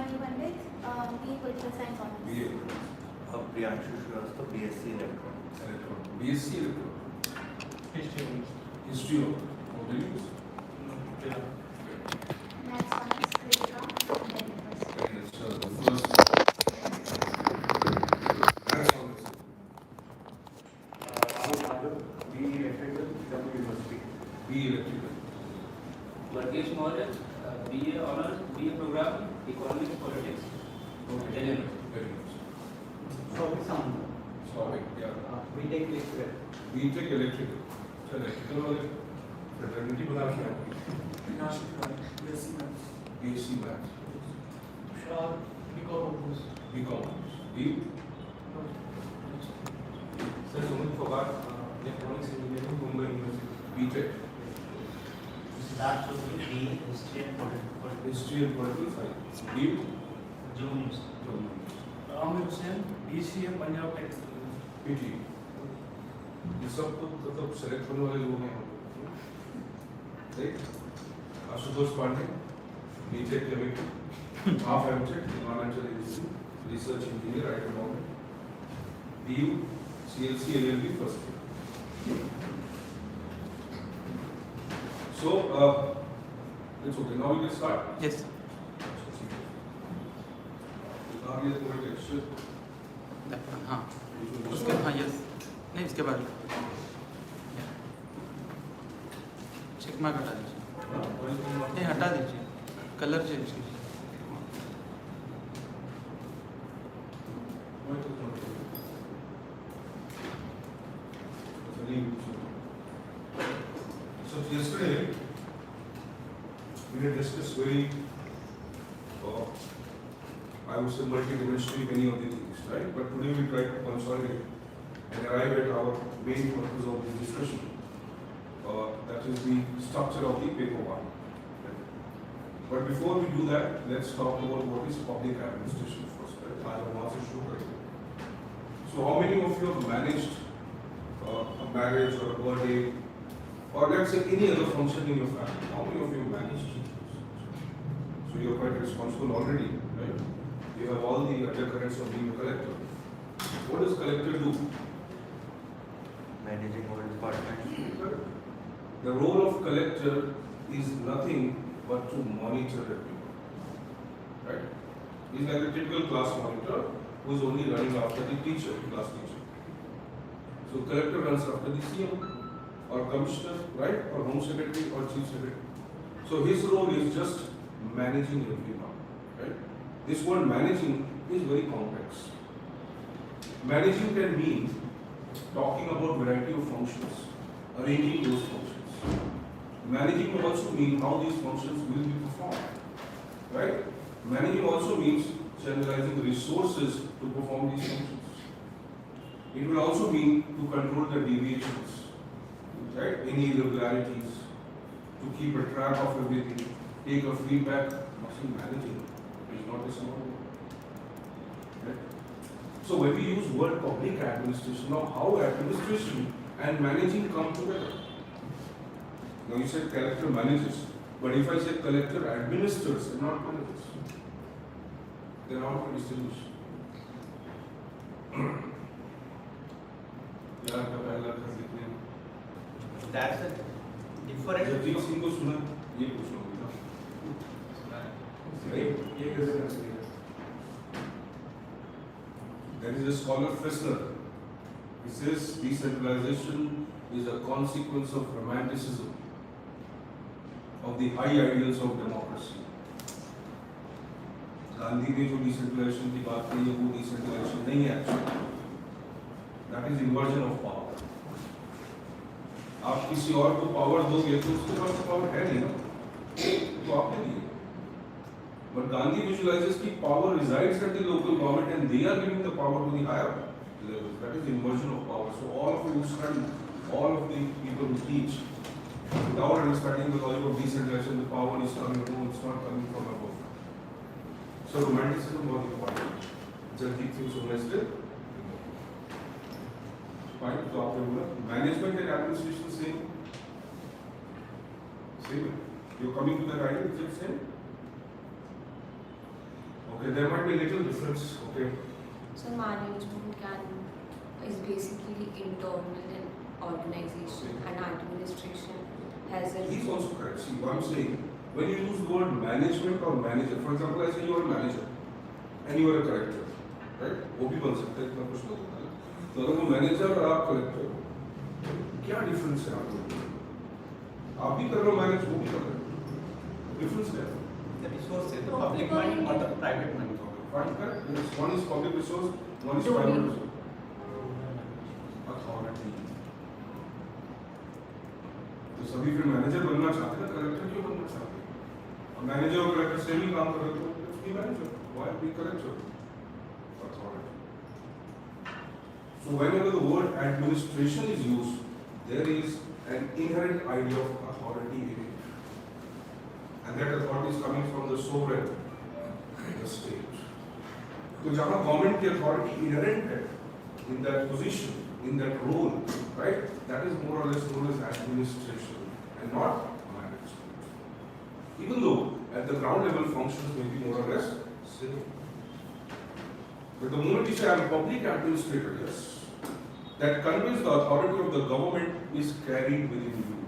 Shivani Pandit, BA Political Science Honors. BA. Priyanshu Shrivastava, BSc Electronics. BSc History of mobilities. Maths Honors, Kritika, and And it's the first maths honors. BE Electrical, Jammu University. BE Electrical. Varkesh Maurya, BA Honors, BA Program, Economics, Politics. Okay. Delhi. Very nice. Sorry, yeah. We take electrical. BTech Electrical. So electrical वाले fraternity बना रखी है आपकी. BSc Maths. BCom. You? Sir, Sumit Fogar, Electronics Engineering, Mumbai University. BTech. That should be BE History and Political. History and Political Science. You? Jammu University. Amir Hussain, BCA Punjab Tech. PT. ये सब तो मतलब select होने वाले लोग हैं ठीक Ashutosh Pandey BTech chemical half MTech environmental engineering research engineer IT model BU CLC LLB first year so it's okay now we can start Yes. now we are going to lecture That one, हाँ उसके हाँ yes नहीं उसके बाद check mark हटा दीजिए नहीं हटा दीजिए कलर चेंज कीजिए So yesterday we had discussed very, I would say multi-dimensionally many of the things, right? But today we try to consolidate and arrive at our main purpose of this discussion. That is the structure of the paper one. But before we do that, let's talk about what is public administration first. Right? आज हम वहाँ से शुरू करेंगे. So how many of you have managed a marriage or a birthday or let's say any other function in your family? How many of you managed? So you are quite responsible already, right? You have all the undercurrents of being a collector. What does collector do? Managing all departments. The role of collector is nothing but to monitor everyone, right? He's like a typical class monitor who is only running after the teacher, class teacher. So collector runs after the CM or commissioner, right? Or home secretary or chief secretary. So his role is just managing everyone, right? This word managing is very complex. Managing can mean talking about variety of functions, arranging those functions. Managing will also mean how these functions will be performed, right? Managing also means channelizing resources to perform these functions. It will also mean to control the deviations, right? Any irregularities, to keep a track of everything, take a feedback. Actually, managing is not a small word, right? So when we use word public administration, now how administration and managing come together? Now you said collector manages, but if I say collector administers and not manages, then how to distinguish? यार का पहला खत लिखने में That's a different. Jagjit Singh को सुना ये पूछना होगा ये कैसे कर सकते हैं? There is a scholar Fessler. He says decentralization is a consequence of romanticism of the high ideals of democracy. Gandhi ने जो डिसेंट्रलाइजेशन की बात की है वो डिसेंट्रलाइजेशन नहीं है actually. That is inversion of power. आप किसी और को पावर दोगे तो उसके पास पावर है नहीं ना, तो आपने दी. But Gandhi visualizes that power resides at the local government and they are giving the power to the higher levels. That is inversion of power. So all of you study, all of the people who teach, without understanding the logic of decentralization, the power is coming from, it's not coming from above. So romanticism was important. Jagdeep Singh suggested. Fine, so after management and administration same. Same. You're coming to the right, is it same? Okay. Okay, there might be a little difference. Okay. So management is basically internal and organization, and administration has a. He's also correct. See, what I'm saying, when you use the word management or manager, for example, I say you are a manager and you are a collector, right? वो भी बन सकता है, इतना कुछ नहीं होता है. तो अगर वो manager और आप collector, क्या difference है आप लोगों में? आप भी कर रहे हो manage, वो भी कर रहे हो. Difference क्या है? The resource is the public money or the private money. Fine, correct? Yes, one is public resource, one is private resource. Authority. तो सभी फिर मैनेजर बनना चाहते हैं, कलेक्टर क्यों बनना चाहते हैं? और मैनेजर और कलेक्टर सेम ही काम कर रहे हो, तो भी manager, why be collector? Authority. So whenever the word administration is used, there is an inherent idea of authority in it, and that authority is coming from the sovereign, the state. तो जहाँ government की authority inherent है in that position, in that role, right? That is more or less known as administration and not management. Even though at the ground level functions may be more or less same. But the moment you say I am a public administrator, yes, that conveys the authority of the government is carried within you.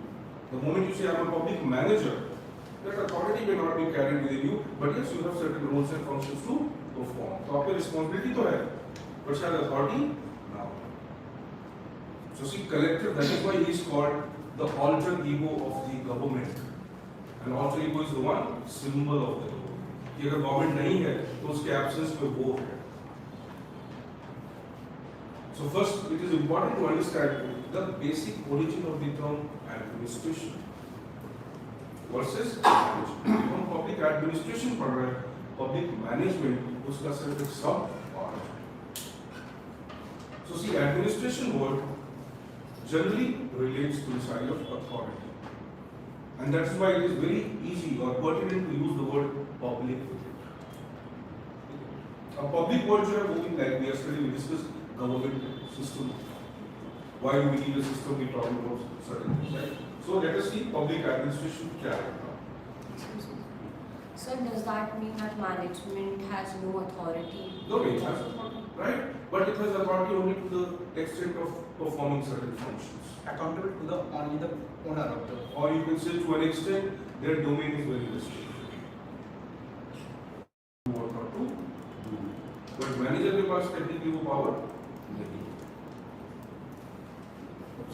The moment you say I am a public manager, that authority may not be carried within you, but yes, you have certain roles and functions to perform. तो आपकी responsibility तो है, but शायद authority ना हो. So see, collector, that is why he is called the alter ego of the government. And alter ego is the one symbol of the government. कि अगर government नहीं है, तो उसके absence में वो है. So first, it is important to understand the basic origin of the term administration versus management. हम public administration पढ़ रहे हैं, public management उसका सिर्फ एक सब पार्ट है. So see, administration word generally relates to this idea of authority, and that is why it is very easy or pertinent to use the word public with it. A public word जो है वो भी like we yesterday we discussed government system. Why do we need a system? We talk about certain things, right? So let us see public administration क्या है. So does that mean that management has no authority? No, it has authority, right? But it has authority only to the extent of performing certain functions. Accountable to the only the owner of the. Or you can say to an extent, their domain is very restricted. What not to do. But manager के पास technically वो power नहीं है.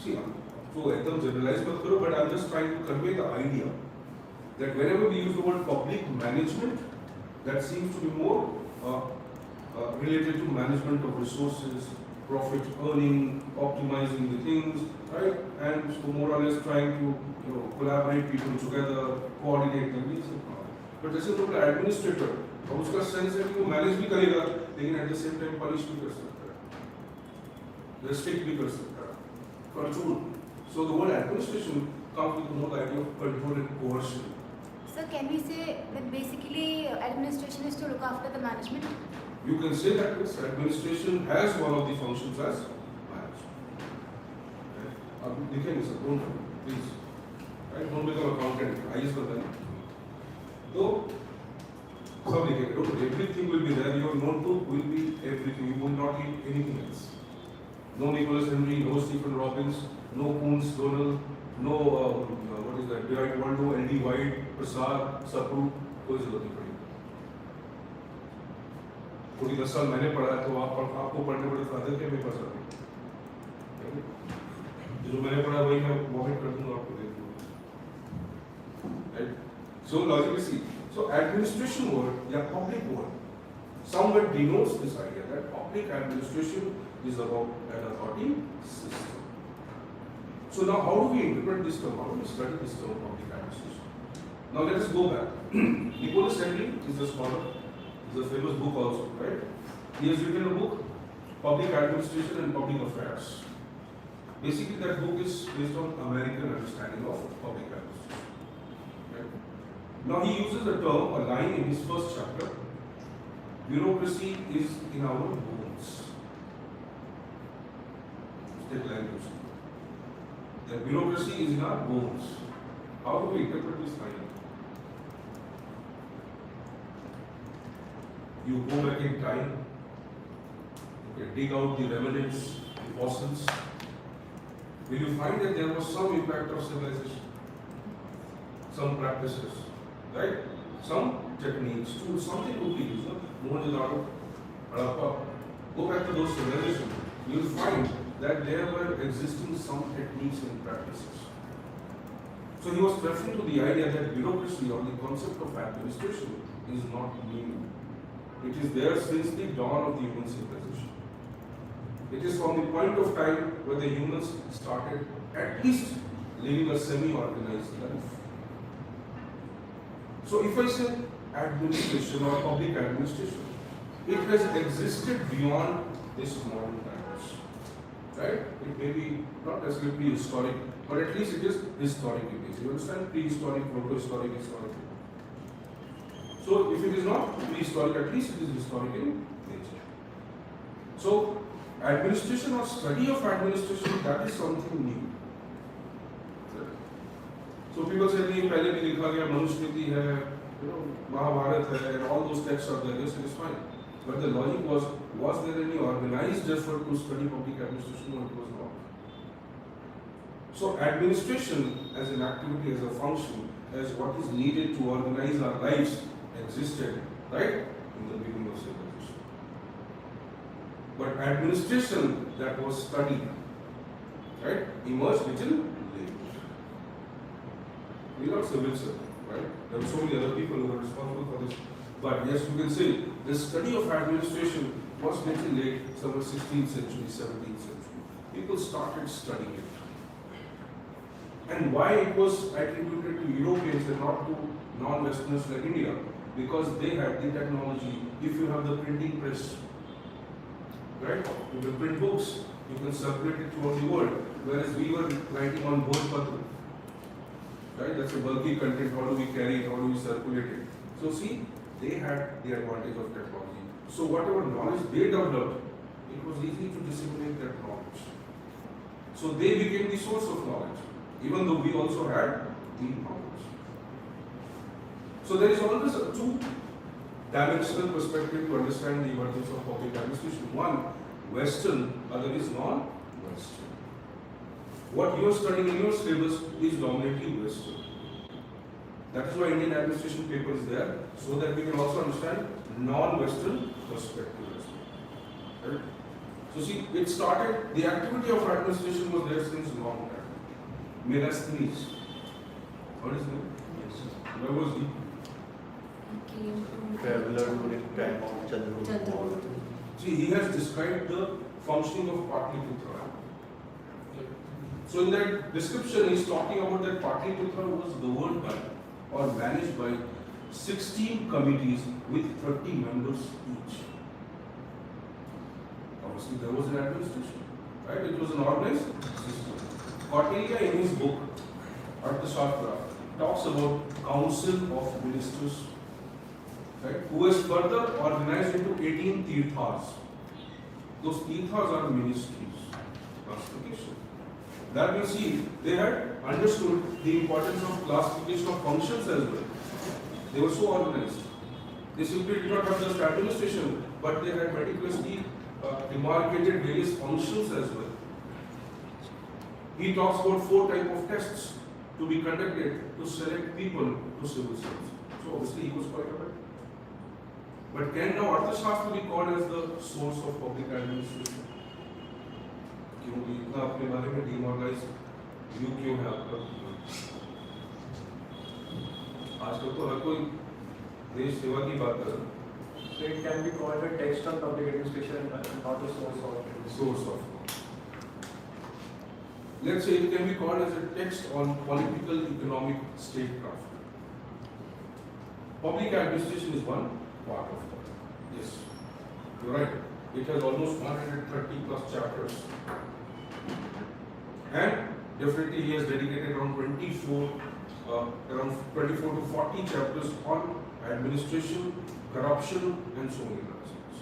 See, तो एकदम generalize मत करो, but I'm just trying to convey the idea that whenever we use the word public management, that seems to be more related to management of resources, profit earning, optimizing the things, right? And so more or less trying to collaborate people together, coordinate them. But जैसे तो administrator, और उसका sense है कि वो manage भी करेगा, लेकिन at the same time punish भी कर सकता है, restrict भी कर सकता है, control. So the word administration comes with more idea of control and coercion. So can we say that basically administration is to look after the management? You can say that yes, administration has one of the functions as management. Okay. अब लिखेंगे sir, don't please, right? Don't become accountant. IAS बताएं. तो सब लिखेंगे. Don't worry, everything will be there. Your notebook will be everything. You will not need anything else. No Nicholas Henry, no Stephen Robbins, no Kuhns Donald, no what is that? Dwight Waldo, L.D. White, Prasad, Sapru, कोई जरूरत नहीं पड़ेगी. पूरी 10 साल मैंने पढ़ा है तो आपको पढ़ने पड़े फादर के मैं पढ़ सकता. जो मैंने पढ़ा वही मैं वॉमिट कर दूंगा आपको दे दूंगा. Right? So logically see. So administration word या public word somewhat denotes this idea that public administration is about an authority system. So now how do we interpret this term? How do we study this term public administration? Now let us go back. Nicholas Henry is a scholar. It's a famous book also, right? He has written a book, Public Administration and Public Affairs. Basically that book is based on American understanding of public administration. Right? Now he uses a term, a line in his first chapter. Bureaucracy is in our bones. State language. The bureaucracy is in our bones. How do we interpret this line? you go back in time, okay, dig out the remnants, the fossils, will you find that there was some impact of civilization? Some practices, right? Some techniques, tools, something would be used. Mohenjo-daro, Harappa, go back to those civilizations, you will find that there were existing some techniques and practices. So he was referring to the idea that bureaucracy or the concept of administration is not new. It is there since the dawn of the human civilization. It is from the point of time where the humans started at least living a semi-organized life. So if I say administration or public administration, it has existed beyond this modern times. Right? It may be not necessarily prehistoric, but at least it is historic in nature. You understand? Prehistoric, proto-historic, historic. So if it is not prehistoric, at least it is historic in nature. So administration or study of administration, that is something new. So people say, नहीं पहले भी लिखा गया मनुस्मृति है, महाभारत है, and all those texts are there. Yes, it is fine. But the logic was there any organized effort to study public administration? No, it was not. So administration as an activity, as a function, as what is needed to organize our lives existed, right, in the beginning of civilization. But administration that was studied, right, emerged little late. We are not civil servant, right? There are so many other people who are responsible for this. But yes, you can say the study of administration was little late, somewhere 16th century, 17th century. People started studying it. And why it was attributed to Europeans and not to non-Westerners like India? Because they had the technology. If you have the printing press, right? You can print books, you can circulate it throughout the world. Whereas we were writing on bhojpatra, right? That's a bulky content. How do we carry it? How do we circulate it? So see, they had the advantage of technology. So whatever knowledge they developed, it was easy to disseminate that knowledge. So they became the source of knowledge, even though we also had the knowledge. So there is always a two-dimensional perspective to understand the emergence of public administration. One, Western, other is non-Western. What you are studying in your syllabus is dominantly Western. That is why Indian administration paper is there, so that we can also understand non-Western perspective as well. Right? So see, it started, the activity of administration was there since long time. Megasthenes. What is it? Where was he? Traveler during time of Chandragupta. See, he has described the functioning of Patliputra. So in that description, he is talking about that Patliputra was governed by or managed by 16 committees with 30 members each. Obviously, there was an administration, right? It was an organized system. Kautilya, in his book, Arthashastra, talks about council of ministers, right? Who is further organized into 18 tirthas. Those tirthas are ministries, classification. That we see, they had understood the importance of classification of functions as well. They were so organized. They simply did not have just administration, but they had meticulously demarcated various functions as well. He talks about 4 types of tests to be conducted to select people to civil service. So obviously he was quite aware. But can now Arthashastra be called as the source of public administration? क्योंकि इतना अपने बारे में demoralise view क्यों है आपका? आजकल तो हर कोई देश सेवा की बात कर रहा है. So it can be called a text on public administration, not a source of. Let's say it can be called as a text on political economic statecraft. Public administration is one part of that. Yes, you're right. It has almost 130 plus chapters. And definitely he has dedicated around 24 to 40 chapters on administration, corruption, and so many other things.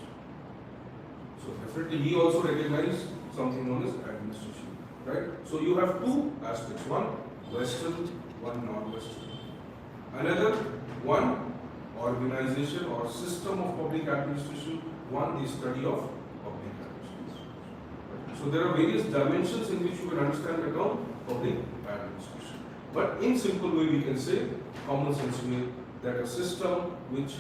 So definitely he also recognized something known as administration, right? So you have 2 aspects: one Western, one non-Western. Another one organization or system of public administration. One, the study of public administration. So there are various dimensions in which you can understand the term public administration. But in simple way, we can say, common sense way, that a system which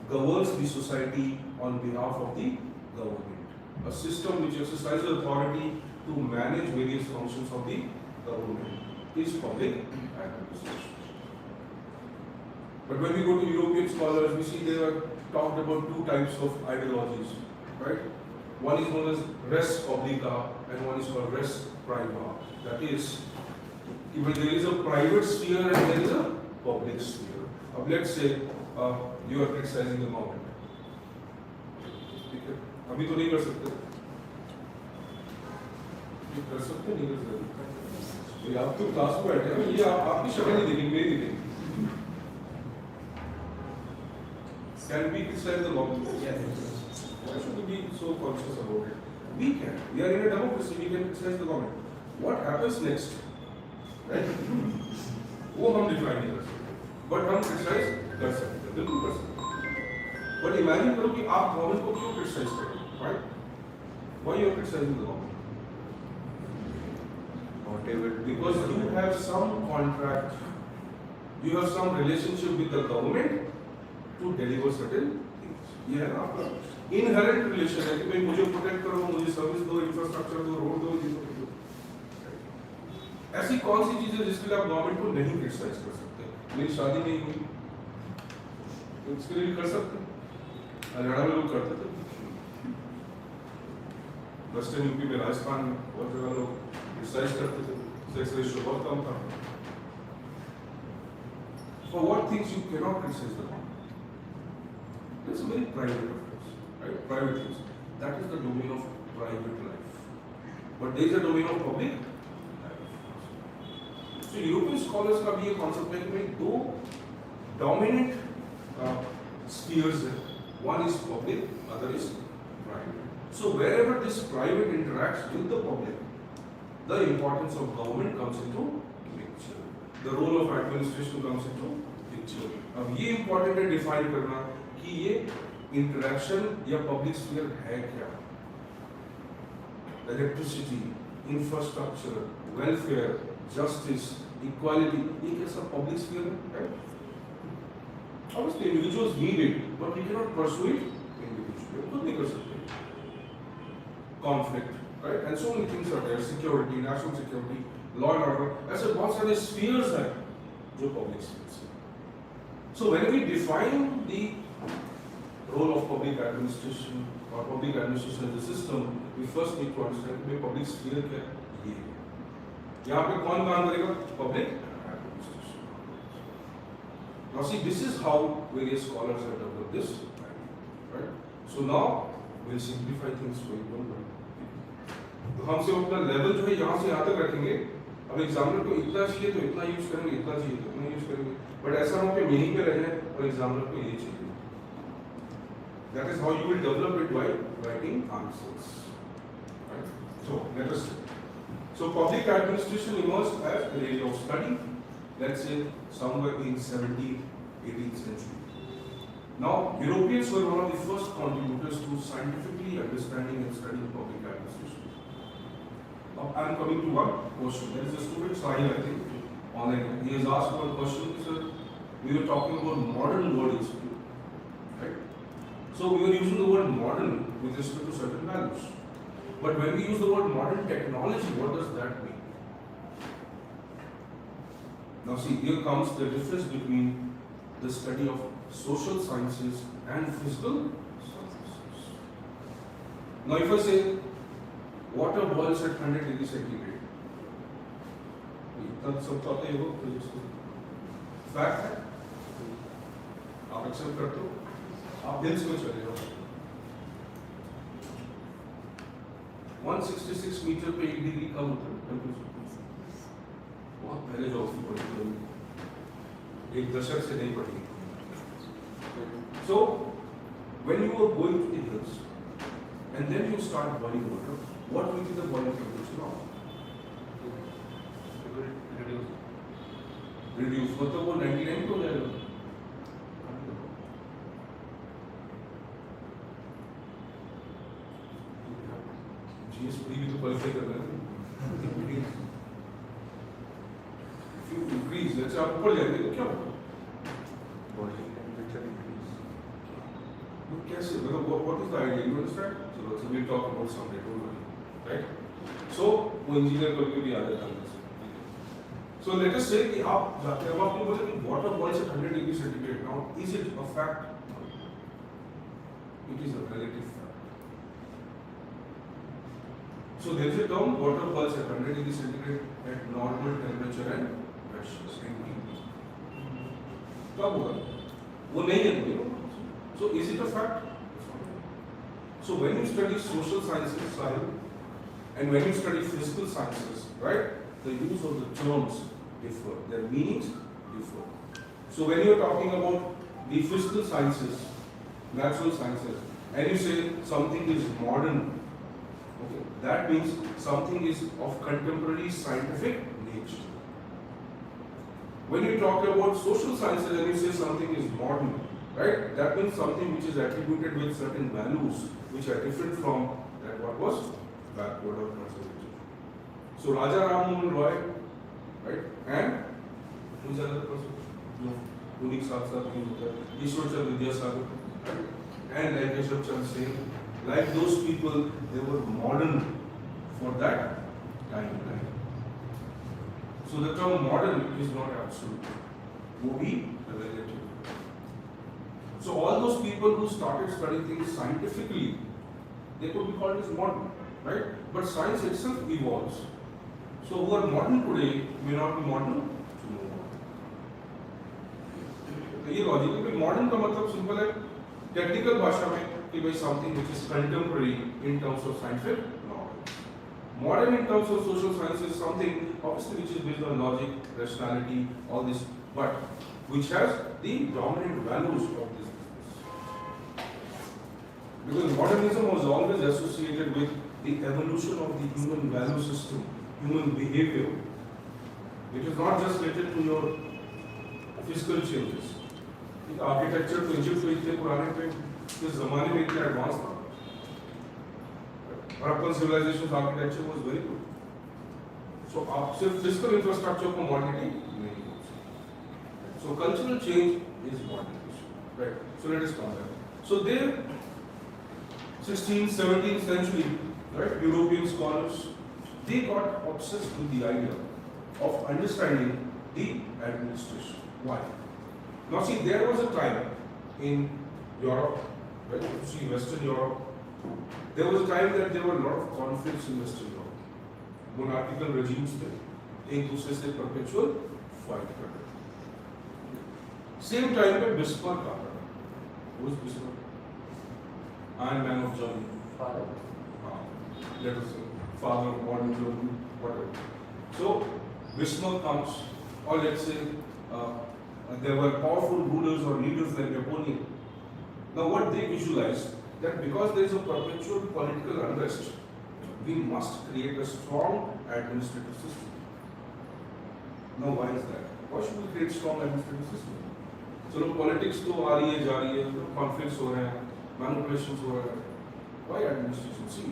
governs the society on behalf of the government. A system which exercises authority to manage various functions of the government is public administration. But when we go to European scholars, we see they are talked about two types of ideologies, right? One is known as res publica and one is called res priva. That is, even there is a private sphere and there is a public sphere. Let's say you are criticizing the government. अभी तो नहीं कर सकते, ये कर सकते नहीं कर सकते। आप तो क्लास में बैठे हैं, ये आपकी शक्ल नहीं दिखेगी, मेरी दिखेगी। Can we criticize the government? Yes. Why should we be so conscious about it? We can. We are in a democracy. We can criticize the government. What happens next? Right? वो हम डिफाइन नहीं कर सकते, but हम criticise कर सकते हैं, बिल्कुल कर सकते हैं। बट इमेजिन करो कि आप गवर्नमेंट को क्यों क्रिटिसाइज करें, right? Why you are criticizing the government? Whatever. Because you have some contract, you have some relationship with the government to deliver certain things. ये है ना आपका inherent relation है कि भाई मुझे प्रोटेक्ट करो, मुझे सर्विस दो, इंफ्रास्ट्रक्चर दो, रोड दो, ये दो। ऐसी कौन सी चीजें जिसके लिए आप गवर्नमेंट को नहीं क्रिटिसाइज कर सकते? मेरी शादी नहीं हुई, तो इसके लिए भी कर सकते। हरियाणा में लोग करते थे, वेस्टर्न यूपी में, राजस्थान में बहुत जगह लोग क्रिटिसाइज करते थे, सेक्स रेशियो बहुत कम था। For what things you cannot criticize the government? It's a very private affairs, right? Private things. That is the domain of private life. But there is a domain of public life. So European scholars का भी ये concept है कि भाई दो dominant spheres हैं. One is public, other is private. So wherever this private interacts with the public, the importance of government comes into picture. The role of administration comes into picture. अब ये important है define करना कि ये interaction या public sphere है क्या? Electricity, infrastructure, welfare, justice, equality, ये कैसा public sphere है? Obviously individuals need it, but we cannot pursue it individually. तो नहीं कर सकते. Conflict, right? And so many things are there: security, national security, law and order. ऐसे बहुत सारे spheres हैं जो public spheres हैं. So when we define the role of public administration or public administration as a system, we first need to understand कि public sphere क्या है? ये है. यहाँ पे कौन काम करेगा? Public administration. Now see, this is how various scholars have developed this, right? So now we'll simplify things for you. तो हम सिर्फ अपना लेवल जो है यहाँ से यहाँ तक रखेंगे. अब एग्जामिनर को इतना चाहिए तो इतना यूज करेंगे, इतना चाहिए तो इतना यूज करेंगे. बट ऐसा हो कि मीनिंग पे रह जाए और एग्जामिनर को ये चाहिए. That is how you will develop it by writing answers. Right? So let us see. So public administration emerged as an area of study, let's say somewhere in 17th, 18th century. Now Europeans were one of the first contributors to scientifically understanding and studying public administration. Now I am coming to one question. There is a student Sahil, I think, online. He has asked one question. Sir, we were talking about modern world institute, right? So we were using the word modern with respect to certain values. But when we use the word modern technology, what does that mean? Now see, here comes the difference between the study of social sciences and physical sciences. Now if I say water boils at 100 degrees centigrade, इतना सब तो आता ही होगा physics में. Fact है, आप accept करते हो, आप hills में चले जाओ. 166 मीटर पे 1 डिग्री कम होता है टेम्परेचर. बहुत पहले जॉब की पढ़ी थी, एक दशक से नहीं पढ़ी. So when you are going to the hills and then you start boiling water, what will be the boiling temperature now? Reduce. मतलब वो 99 हो जाएगा. GS पूरी भी तो क्वालिफाई कर रहे हैं. If you increase, let's say आप ऊपर जाएंगे तो क्या होगा? Body temperature increase. वो कैसे? मतलब what is the idea? You understand? So we'll talk about someday. Don't worry, right? So वो इंजीनियर करके भी आ जाता है. So let us say कि आप जाते हैं, अब आपने बोला कि water boils at 100 degree centigrade. Now, is it a fact? It is a relative fact. So there is a term water boils at 100 degree centigrade at normal temperature and pressure. क्या होगा? वो नहीं है कोई. So is it a fact? So when you study social sciences, Sahil, and when you study physical sciences, right? The use of the terms differ, their meanings differ. So when you are talking about the physical sciences, natural sciences, and you say something is modern, okay, that means something is of contemporary scientific nature. When you talk about social sciences and you say something is modern, right, that means something which is attributed with certain values which are different from that what was backward or conservative. So Raja Ram Mohan Roy, right, and who is another person? No, unique Sakshat, Ishwar Chandra Vidyasagar, right? And like Keshav Chandra Singh, like those people, they were modern for that time. So the term modern is not absolute, वो भी relative. So all those people who started studying things scientifically, they could be called as modern, right? But science itself evolves. So who are modern today may not be modern tomorrow. तो ये logical भी modern का मतलब simple है technical भाषा में कि भाई something which is contemporary in terms of scientific knowledge. Modern in terms of social science is something obviously which is based on logic, rationality, all this, but which has the dominant values of this business. Because modernism was always associated with the evolution of the human value system, human behavior. It is not just related to your physical changes. Architecture तो Egypt में इतने पुराने थे, इस जमाने में इतना advance था. Harappan civilization architecture was very good. So आप सिर्फ physical infrastructure को modernity नहीं बोल सकते. So cultural change is modernization, right? So let us come back. So there, 16th, 17th century, right? European scholars, they got obsessed with the idea of understanding the administration. Why? Now see, there was a time in Europe, right? You see Western Europe. There was a time that there were a lot of conflicts in Western Europe. Monarchical regimes थे, एक दूसरे से perpetual fight कर रहे थे. Same time पे Bismarck आ रहा था. Who is Bismarck? Iron Man of Germany. Father. Let us say father of modern Germany, whatever. So Bismarck comes, or let's say there were powerful rulers or leaders like Napoleon. Now what they visualized, that because there is a perpetual political unrest, we must create a strong administrative system. Now why is that? Why should we create strong administrative system? So look, politics तो आ रही है जा रही है, conflicts हो रहे हैं, manipulations हो रहे हैं. Why administration? See,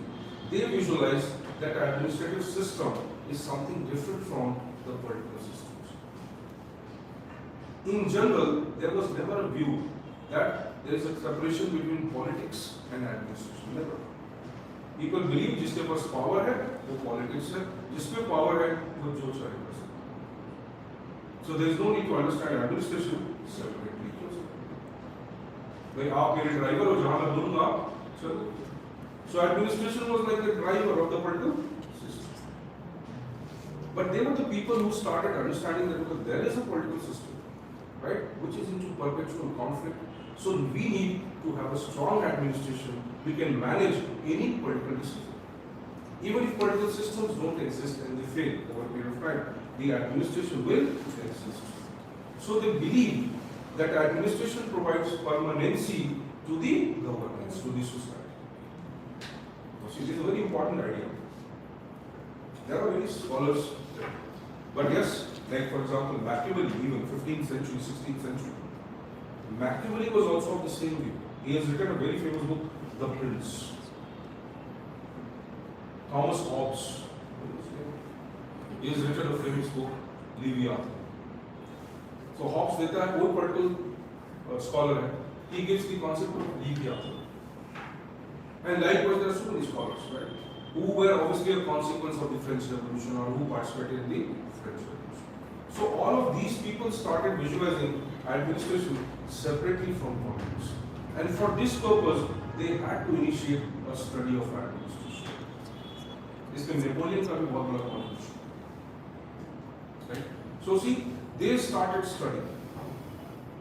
they visualize that administrative system is something different from the political systems. In general, there was never a view that there is a separation between politics and administration. Never. People believe जिसके पास power है वो politics है, जिसपे power है वो जो चाहे कर सकता है. So there is no need to understand administration separately. भाई आप मेरे ड्राइवर हो, जहाँ मैं बोलूँगा चलो. So administration was like the driver of the political system. But they were the people who started understanding that because there is a political system, right, which is into perpetual conflict. So we need to have a strong administration. We can manage any political decision. Even if political systems don't exist and they fail over a period of time, the administration will exist. So they believe that administration provides permanency to the governance, to the society. So it is a very important idea. There are many scholars, but yes, like for example, Machiavelli, even 15th century, 16th century. Machiavelli was also of the same view. He has written a very famous book, The Prince. Thomas Hobbes. He has written a famous book, Leviathan. So Hobbes देता है कोई particular scholar है, he gives the concept of Leviathan. And likewise there are so many scholars, right, who were obviously a consequence of the French Revolution or who participated in the French Revolution. So all of these people started visualizing administration separately from politics. And for this purpose, they had to initiate a study of administration. इसमें Napoleon का भी बहुत बड़ा contribution, right? So see, they started studying,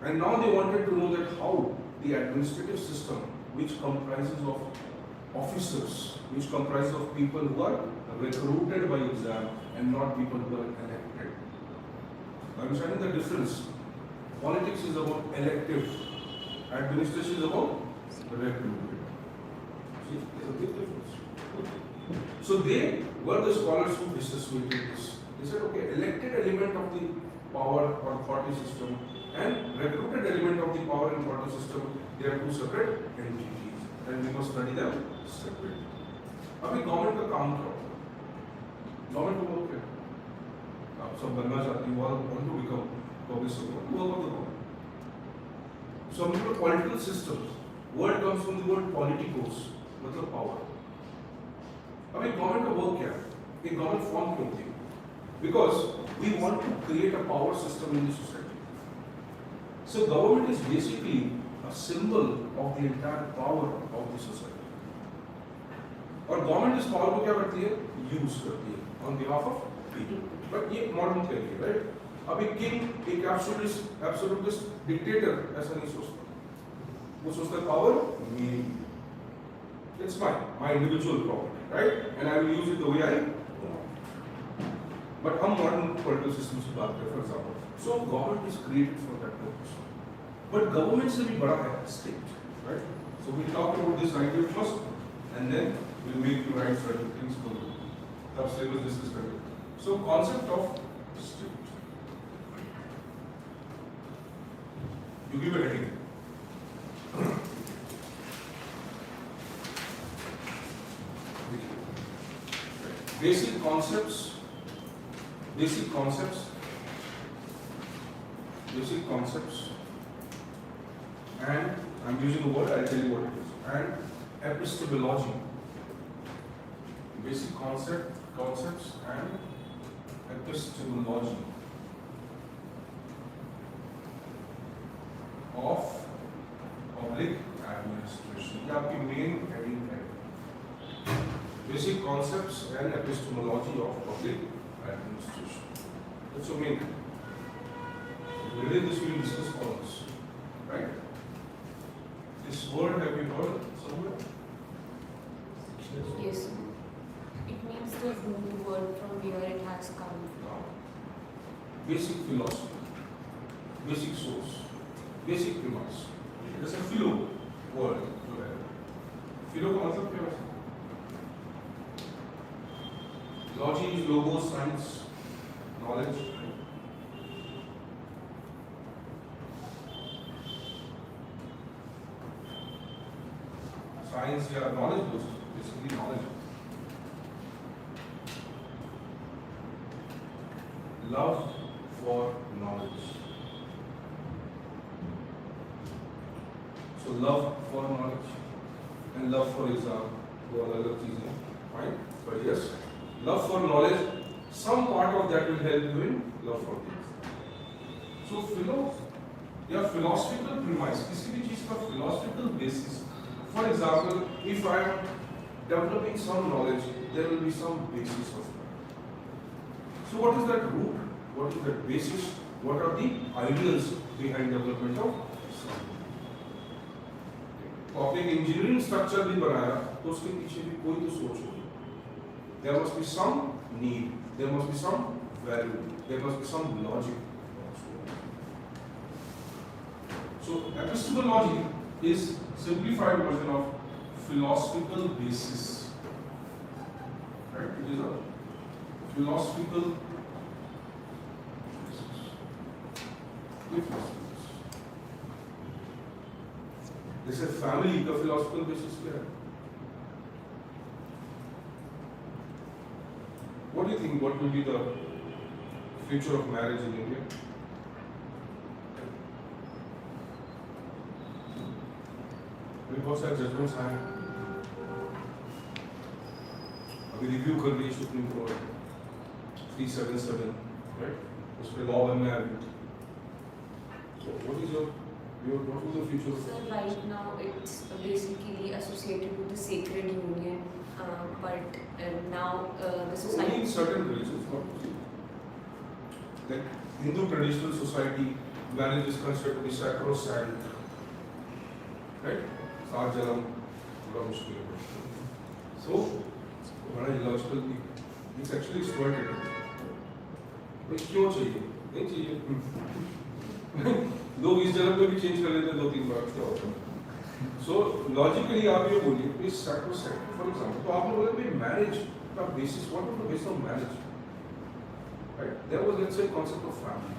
and now they wanted to know that how the administrative system, which comprises of officers, which comprises of people who are recruited by exam and not people who are elected. Understanding the difference? Politics is about elective. Administration is about recruitment. See, there's a big difference. So they were the scholars who dissociated this. They said, okay, elected element of the power or party system and recruited element of the power and party system, they are two separate entities, and we must study them separately. अभी government का काम क्या होता है? Government को बोलते हैं आप सब बनना चाहते हो, want to become public servant, work of the government. Some people political systems, word comes from the word politicos, मतलब power. अभी गवर्नमेंट का वर्क क्या है? एक गवर्नमेंट फॉर्म क्यों होती है? Because we want to create a power system in the society. So government is basically a symbol of the entire power of the society. और गवर्नमेंट इस पावर को क्या करती है? यूज करती है on behalf of people. But ये modern theory है, राइट? अभी किंग एक एब्सोल्यूटिस्ट डिक्टेटर ऐसा नहीं सोचता. वो सोचता है पावर मेरी, it's my individual property, right? And I will use it the way I want. But हम मॉडर्न पॉलिटिकल सिस्टम की बात करें, for example, so government is created for that purpose. But government से भी बड़ा है state, right? So we talk about this idea first, and then we'll make you write certain things for you. तब syllabus discuss करेंगे. So concept of state. You give a heading. Basic concepts. And I'm using a word, I'll tell you what it is. And epistemology, basic concepts and epistemology of public administration. ये आपकी main heading है. Basic concepts and epistemology of public administration. That's your main. Within this we will discuss all this, right? This word have you heard somewhere? Yes. It means the root word from where it has come from. Basic philosophy, basic source, basic premise. It's a philo word. Philo का मतलब क्या है? Logy is logos, science, knowledge. Science या knowledge, basically knowledge. Love for knowledge. So love for knowledge and love for exam, वो अलग चीजें, fine. But yes, love for knowledge, some part of that will help you in love for things. So philo या philosophical premise, किसी भी चीज का philosophical basis. For example, if I am developing some knowledge, there will be some basis of that. So what is that root? What is that basis? What are the ideals behind development of something? तो आपने एक engineering structure भी बनाया, तो उसके पीछे भी कोई तो सोच होगी. There must be some need, there must be some value, there must be some logic. So epistemology is simplified version of philosophical basis. Right? It is a philosophical basis. जैसे फैमिली का philosophical basis क्या है? What do you think? What will be the future of marriage in India? बहुत सारे judgements आए हैं अभी review कर रही है सुप्रीम कोर्ट 377 राइट उस पे लॉ बनना है अभी so what is your what is the future of So right now it's basically associated with the sacred union, but now the only in society. certain religions not like Hindu traditional society marriage is considered to be sacrosanct right सात जन्म बड़ा मुश्किल है so बड़ा illogical भी it's actually exploited भाई क्यों चाहिए नहीं चाहिए लोग इस जन्म में भी चेंज कर लेते हैं 2-3 बार क्या होता है so logically आप ये बोलिए कि sacrosanct for example तो आपने बोला कि marriage का basis what was the basis of marriage right there was let's say concept of family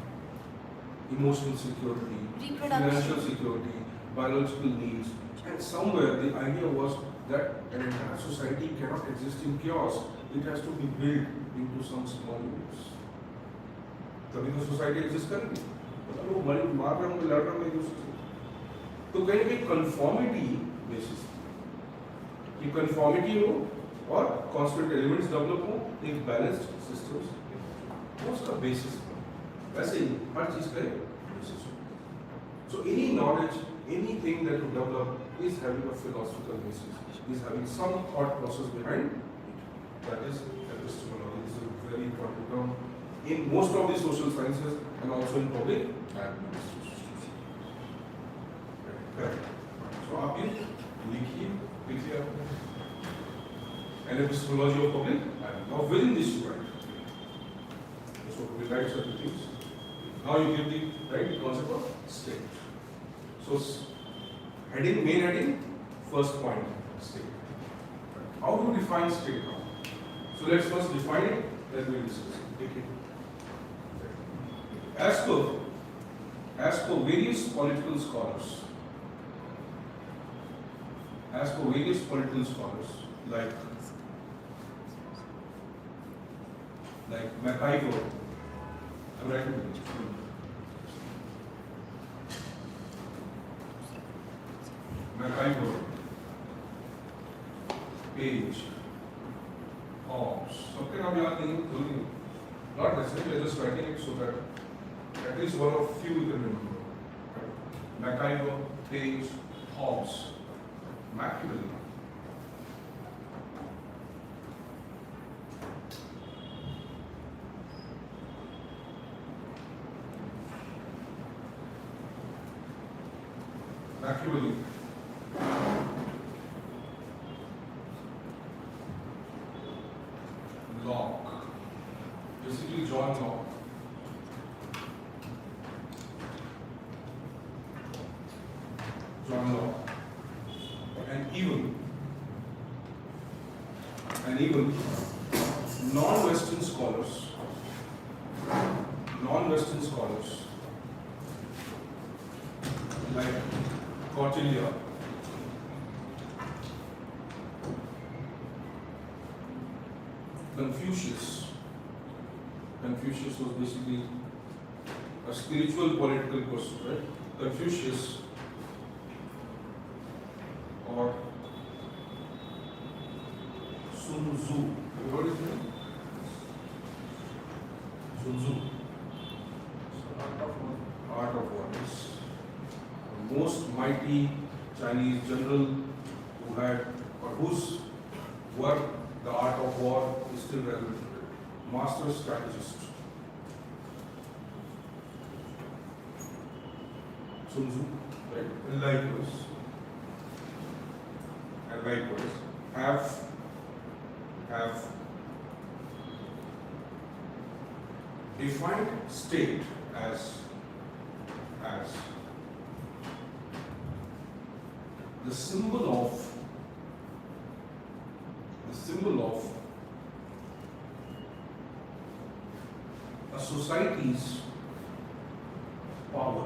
emotional security Reproduction. financial security biological needs. And somewhere the idea was that an entire society cannot exist in chaos. It has to be built into some small units. तभी तो society exist करेगी. अगर वो मार रहे होंगे, लड़ रहे होंगे एक दूसरे से, तो कहीं ना कहीं conformity basis, कि conformity हो और constant elements develop हो, एक balanced systems, वो उसका basis है. वैसे ही हर चीज का basis हो. So any knowledge, anything that you develop is having a philosophical basis, is having some thought process behind it. That is epistemology. This is a very important term in most of the social sciences and also in public administration. Correct. So आप ये लिखिए आपने an epistemology of public administration. Now within this you write. So we write certain things. Now you give the right concept of state. So heading, main heading, first point, state. How do we define state now? So let's first define it, then we'll discuss it. Okay. As per various political scholars, like MacIver, I'm writing it. MacIver, Page, Hobbes. सबके नाम याद नहीं जरूरी नहीं. Not necessarily, just writing it so that at least one of few you can remember. MacIver, Page, Hobbes, Machiavelli. Machiavelli. Locke. Basically John Locke. And even non-Western scholars like Cordelia, Confucius was basically a spiritual political person, right? Confucius or Sun Tzu. You heard his name? Sun Tzu. Art of War. The most mighty Chinese general who had, or whose work, the art of war, is still relevant today. Master strategist. Sun Tzu, right? And likewise, have defined state as the symbol of a society's power,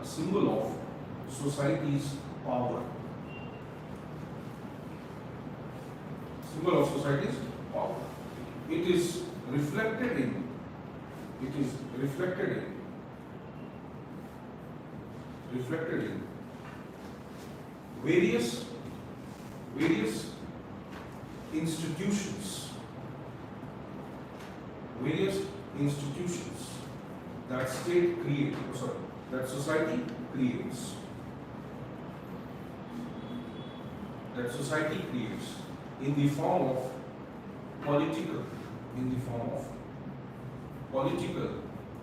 a symbol of society's power. Symbol of society's power. it is reflected in various institutions that that society creates in the form of political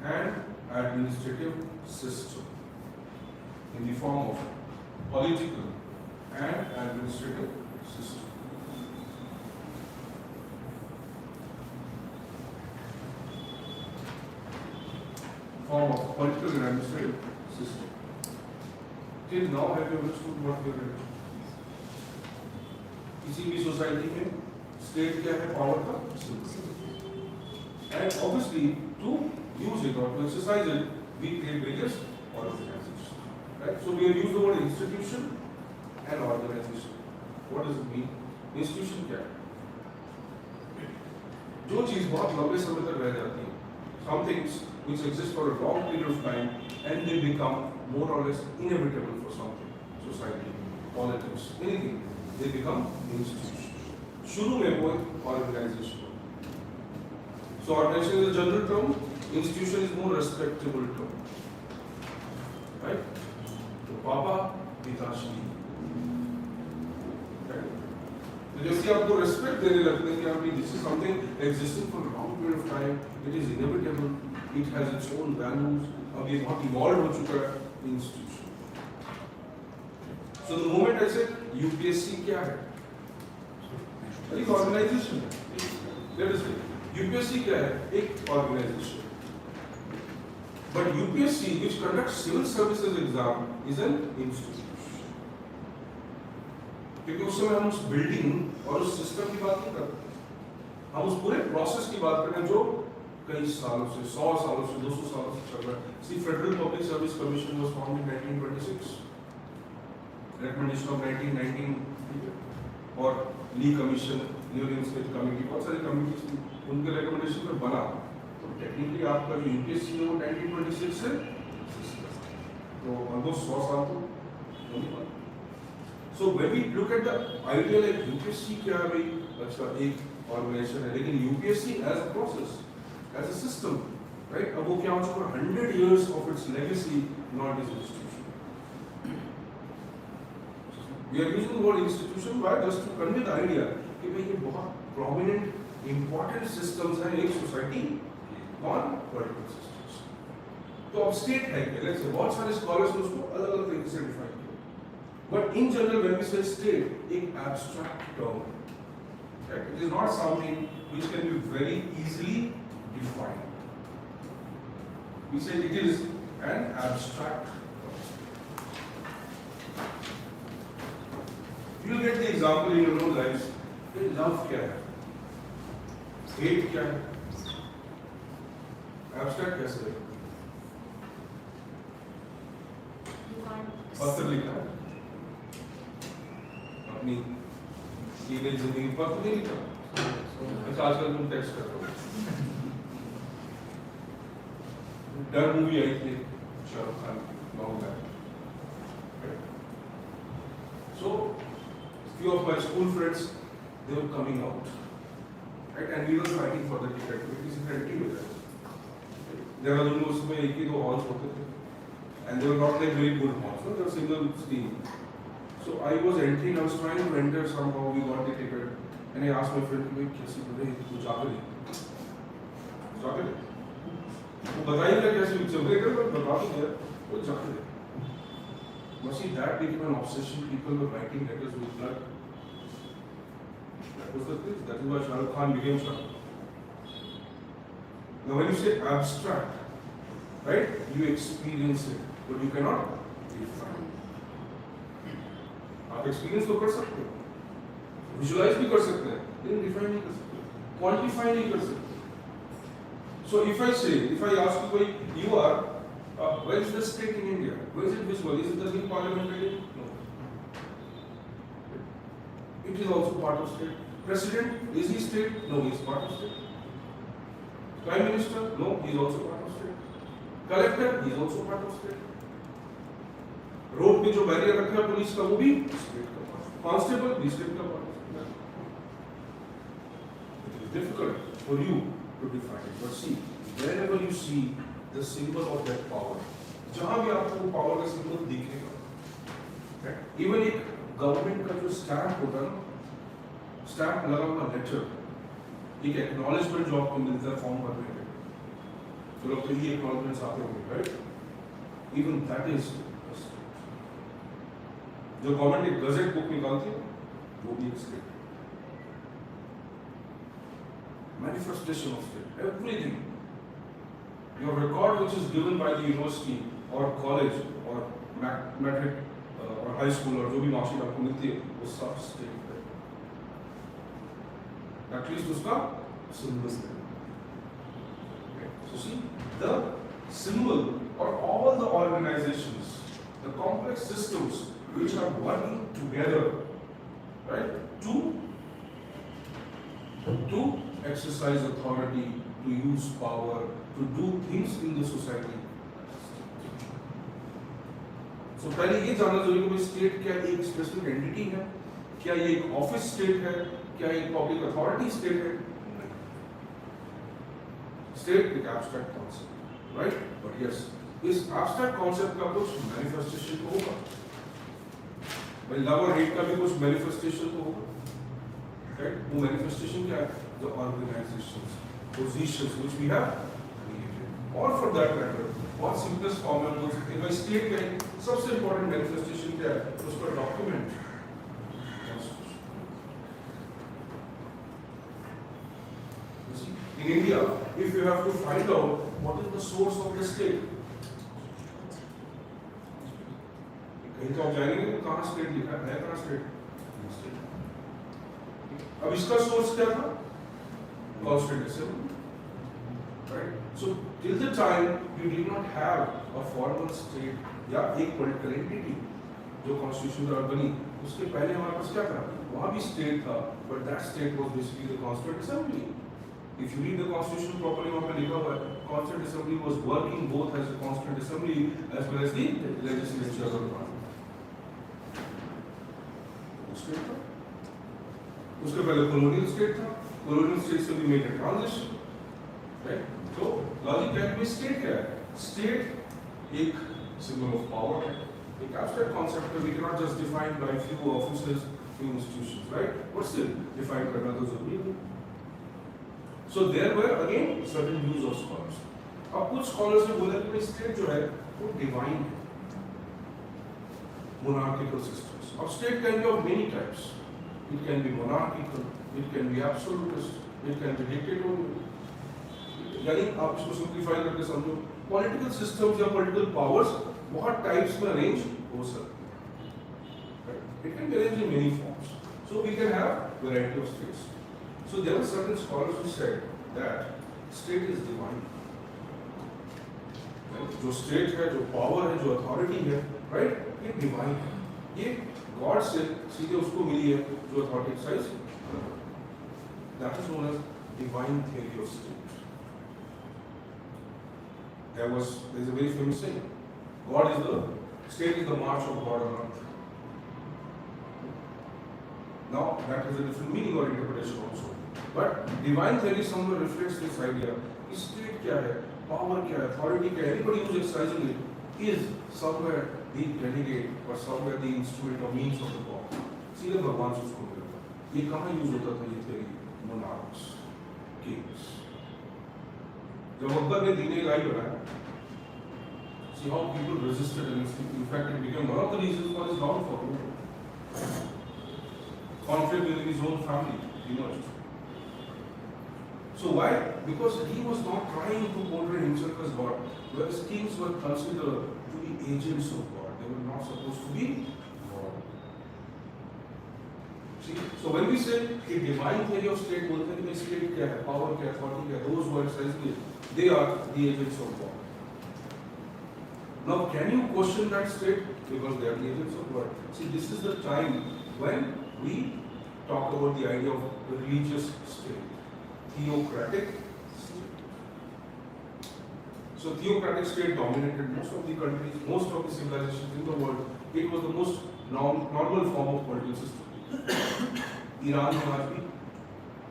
and administrative system. Till now, have you understood what we are doing? किसी भी society में state क्या है, power का and obviously to use it or to exercise it, we create various organizations, right? So we have used the word institution and organization. What does it mean? Institution क्या है? जो चीज बहुत लंबे समय तक रह जाती है, some things which exist for a long period of time and they become more or less inevitable for something, society, politics, anything, they become institution. शुरू में वो organization. So organization is a general term, institution is more respectable term, right? तो पापा पिताश्री, right? तो जैसे आपको respect देने लगते हैं कि आप this is something existing for a long period of time, it is inevitable, it has its own values, अब ये बहुत evolved हो चुका है institution. So the moment I said UPSC क्या है? एक organization है. Let us say UPSC क्या है? एक organization. But UPSC, which conducts civil services exam, is an institution. क्योंकि उस समय हम उस बिल्डिंग और उस सिस्टम की बात नहीं करते, हम उस पूरे प्रोसेस की बात करें जो कई सालों से, 100 सालों से, 200 सालों से चल रहा है. See, Federal Public Service Commission was formed in 1926. Recommendation of 1919 और Lee Commission, Union State Committee, बहुत सारी कमिटीज थी, उनके रिकमेंडेशन पे बना. तो टेक्निकली आपका जो यूपीएससी है वो 1926 से, तो ऑलमोस्ट 100 साल तो होने वाला. So when we look at the idea like UPSC क्या है भाई, अच्छा एक ऑर्गेनाइजेशन है, लेकिन UPSC as a process, as a system, right? अब वो क्या हो चुका है, 100 years of its legacy, not its institution. We are using the word institution why? Just to convey the idea कि भाई ये बहुत prominent, important systems हैं एक society on political systems. तो अब state है क्या? Let's say बहुत सारे scholars ने उसको अलग-अलग तरीके से define किया. But in general, when we say state, एक abstract term, right? It is not something which can be very easily defined. We say it is an abstract term. You will get the example in your own lives. Love क्या है? Hate क्या है? Abstract कैसे है? पत्र लिखा है अपनी टीनेज जिंदगी पर तो नहीं लिखा. अच्छा आजकल तुम टेक्स्ट कर रहे हो. डर मूवी आई थी शाहरुख खान की, long back. So few of my school friends, they were coming out, right? And we were fighting for the ticket. It is guaranteed with that. There are उसमें एक ही दो halls होते थे, and they were not like very good halls. No, they were single screen. So I was entering. I was trying to enter somehow. We got the ticket, and I asked my friend, "भाई कैसे बोले? तू जाकर ले, जाकर ले." वो बताइएगा कैसे चल रहे कर, बता दो यार, वो जाकर ले. But see, that became an obsession. People were writing letters with blood. That was the thing. That is why Shahrukh Khan became Shahrukh. Now, when you say abstract, right, you experience it, but you cannot define. आप experience तो कर सकते हो, visualize भी कर सकते हैं, लेकिन define नहीं कर सकते, quantify नहीं कर सकते. So if I say, if I ask you, you are. Where is the state in India? Where is it visible? Is it the new parliament building? No. It is also part of state. President, is he state? No, he is part of state. Prime Minister, no, he is also part of state. Collector, he is also part of state. Road पे जो barrier रखा है police का वो भी state का part, constable भी state का part. It is difficult for you to define it, but see, wherever you see the symbol of that power, जहाँ भी आपको पावर का सिंबल दिखेगा, इवन एक गवर्नमेंट का जो स्टैम्प होता है ना, स्टैम्प लगा हुआ लेटर, एक एक्नॉलेजमेंट जो आपको मिलता है फॉर्म भरने में, तो लोग तो ये एक्नॉलेजमेंट्स आते होंगे, राइट? इवन दैट इज जो गवर्नमेंट एक गजेट बुक निकालती है वो भी एक state. Manifestation of state, everything, your record which is given by the university और कॉलेज और मैट्रिक और हाई स्कूल और जो भी मार्कशीट आपको मिलती है वो सब स्टेट है. एटलीस्ट उसका सिंबल है. So see, the symbol or all the organizations, the complex systems which are working together, right, to exercise authority, to use power, to do things in the society. So पहले ये जानना जरूरी है कि state क्या एक specific entity है, क्या ये एक ऑफिस स्टेट है, क्या एक पब्लिक अथॉरिटी स्टेट है? स्टेट एक abstract concept, right? But yes, इस एब्स्ट्रैक्ट कॉन्सेप्ट का कुछ मैनिफेस्टेशन होगा. भाई लव और हेट का भी कुछ मैनिफेस्टेशन तो होगा, राइट? वो मैनिफेस्टेशन क्या है? The organisations, positions which we have created, और फॉर दैट मैटर बहुत सिंपलेस्ट फॉर्म में बोल सकते हैं भाई स्टेट का सबसे इंपॉर्टेंट मैनिफेस्टेशन क्या है? उसका document in India. If you have to find out what is the source of the state, कहीं तो आप जाएंगे कहाँ स्टेट लिखा है, कहाँ स्टेट? अब इसका सोर्स क्या था? Constituent Assembly, right? So till the time you did not have a formal state या एक political entity जो कॉन्स्टिट्यूशन द्वारा बनी, उसके पहले हमारे पास क्या था? वहाँ भी स्टेट था, but that state was basically the Constituent Assembly. If you read the Constitution properly, वहाँ पे लिखा हुआ है, Constituent Assembly was working both as a Constituent Assembly as well as the legislature of the parliament. State था. उसके पहले colonial state था. Colonial state से भी made a transition, right? So logic क्या है? State क्या है? State एक symbol of power है. एक abstract concept है. We cannot just define by few offices, few institutions, right? But still define करना तो जरूरी है. So there were again certain views of scholars. अब कुछ scholars ने बोला कि state जो है वो divine है, monarchical systems. अब state can be of many types. It can be monarchical, it can be absolutist, it can be dictatorial. यानी आप इसको simplify करके समझो, political systems या political powers बहुत types में arrange हो सकते हैं. It can be arranged in many forms. So we can have variety of states. So there were certain scholars who said that state is divine. जो state है, जो power है, जो authority है, right? ये divine है. ये God से सीधे उसको मिली है जो authority exercise. That is known as divine theory of state. There is a very famous saying. State is the march of God on earth. Now that has a different meaning or interpretation also. But divine theory somewhere reflects this idea. State क्या है, power क्या है, authority क्या है, anybody who is exercising it is somewhere the delegate or somewhere the instrument or means of the power. सीधे भगवान से उसको मिलता है. ये कहाँ यूज होता था ये theory? Monarchs, kings. जब अकबर ने दीन इलाही बनाया, see how people resisted against it. In fact, it became one of the reasons for his downfall. Conflict within his own family emerged. So why? Because he was not trying to portray himself as God, whereas kings were considered to be agents of God. They were not supposed to be God. See, so when we say a divine theory of state, बोलते हैं कि state क्या है, power क्या है, authority क्या है, those who are exercising it, they are the agents of God. Now, can you question that state? Because they are the agents of God. See, this is the time when we talk about the idea of religious state, theocratic state. So theocratic state dominated most of the countries, most of the civilizations in the world. It was the most normal form of political system. Iran में आज भी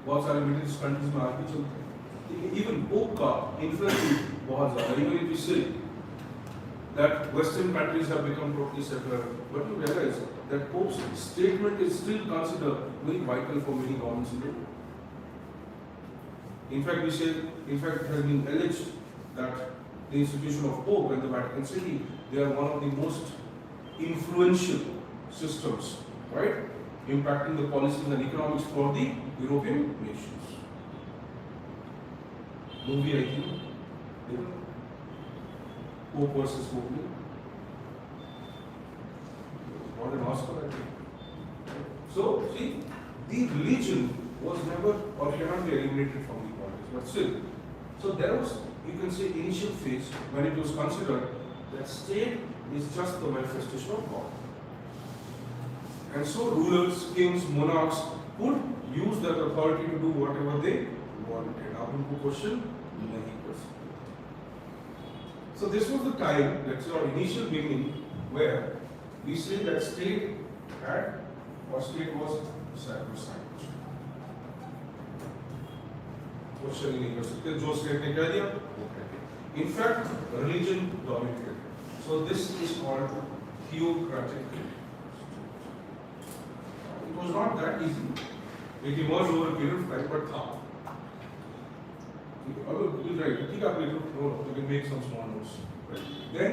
बहुत सारे middle east countries में आज भी चलते हैं. Even Pope का influence बहुत ज़्यादा. Even if we say that Western countries have become totally secular, but you realize that Pope's statement is still considered very vital for many governments in the world. In fact, it has been alleged that the institution of Pope and the Vatican City, they are one of the most influential systems, right? Impacting the policies and economics for the European nations. Movie, I think, Pope versus Pope. What an Oscar, I think. So, see, the religion was never or cannot be eliminated from the politics, but still. So there was, you can say, initial phase when it was considered that state is just the manifestation of God. And so rulers, kings, monarchs could use that authority to do whatever they wanted. आप उनको question नहीं कर सकते. So this was the time, let's say, our initial beginning, where we say that state had, or state was sacrosanct. Question नहीं कर सकते. जो state ने कह दिया, वो कह दिया. In fact, religion dominated. So this is called theocratic. It was not that easy. It emerged over a period of time, but था. We'll write. ठीक है, आप लिख लो. You can make some small notes. Right. Then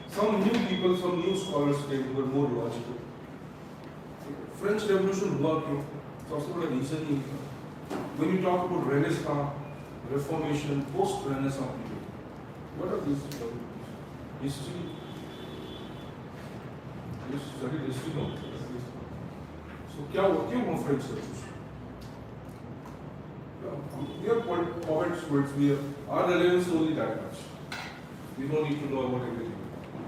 some new people, some new scholars came who were more logical. French Revolution हुआ क्यों? सबसे बड़ा reason ही था. When you talk about Renaissance, Reformation, post-Renaissance period, what are these history? You studied history, no? So क्या हुआ? क्यों हुआ French Revolution? We are poets, our relevance is only that much. We don't need to know about everything.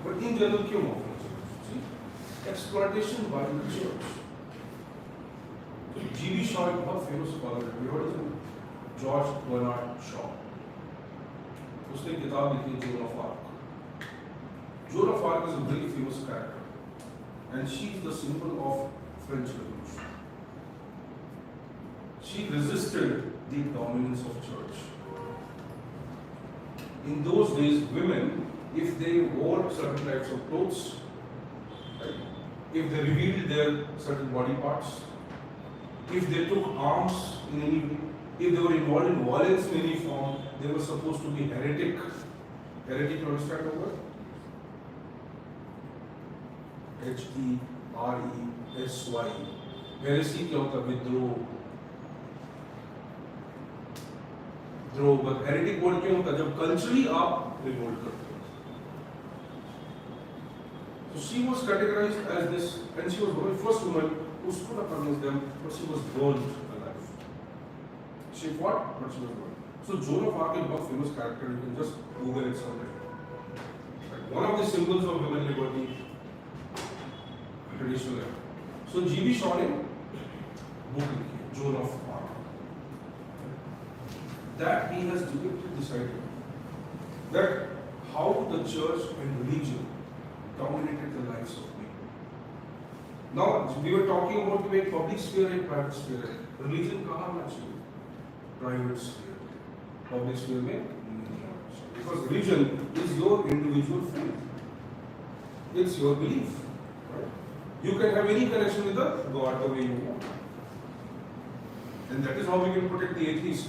But in general, क्यों हुआ French Revolution? See, exploitation by the church. G.B. Shaw एक बहुत famous scholar है. We heard his name? George Bernard Shaw. उसने किताब लिखी Joan of Arc. Joan of Arc is a very famous character, and she is the symbol of French Revolution. She resisted the dominance of church. In those days, women, if they wore certain types of clothes, right, if they revealed their certain body parts, if they took arms in any way, if they were involved in violence in any form, they were supposed to be heretic. Heretic, you understand the word? H-E-R-E-S-Y. Heresy क्या होता है? विद्रोह. द्रोह. But heretic word क्या होता है? जब culturally आप revolt करते हो. So she was categorized as this, and she was the first woman who stood up against them, but she was burned alive. She fought, but she was burned. So Joan of Arc is a very famous character. You can just Google it sometime. One of the symbols of women liberty, traditional era. So G.B. Shaw ने book लिखी है, Joan of Arc. That he has deliberately decided that how the church and religion dominated the lives of people. Now we were talking about the public sphere and private sphere. Religion कहाँ आना चाहिए? Private sphere. Public sphere में नहीं आना चाहिए. Because religion is your individual faith. It's your belief. Right? You can have any connection with the God the way you want. And that is how we can protect the atheist.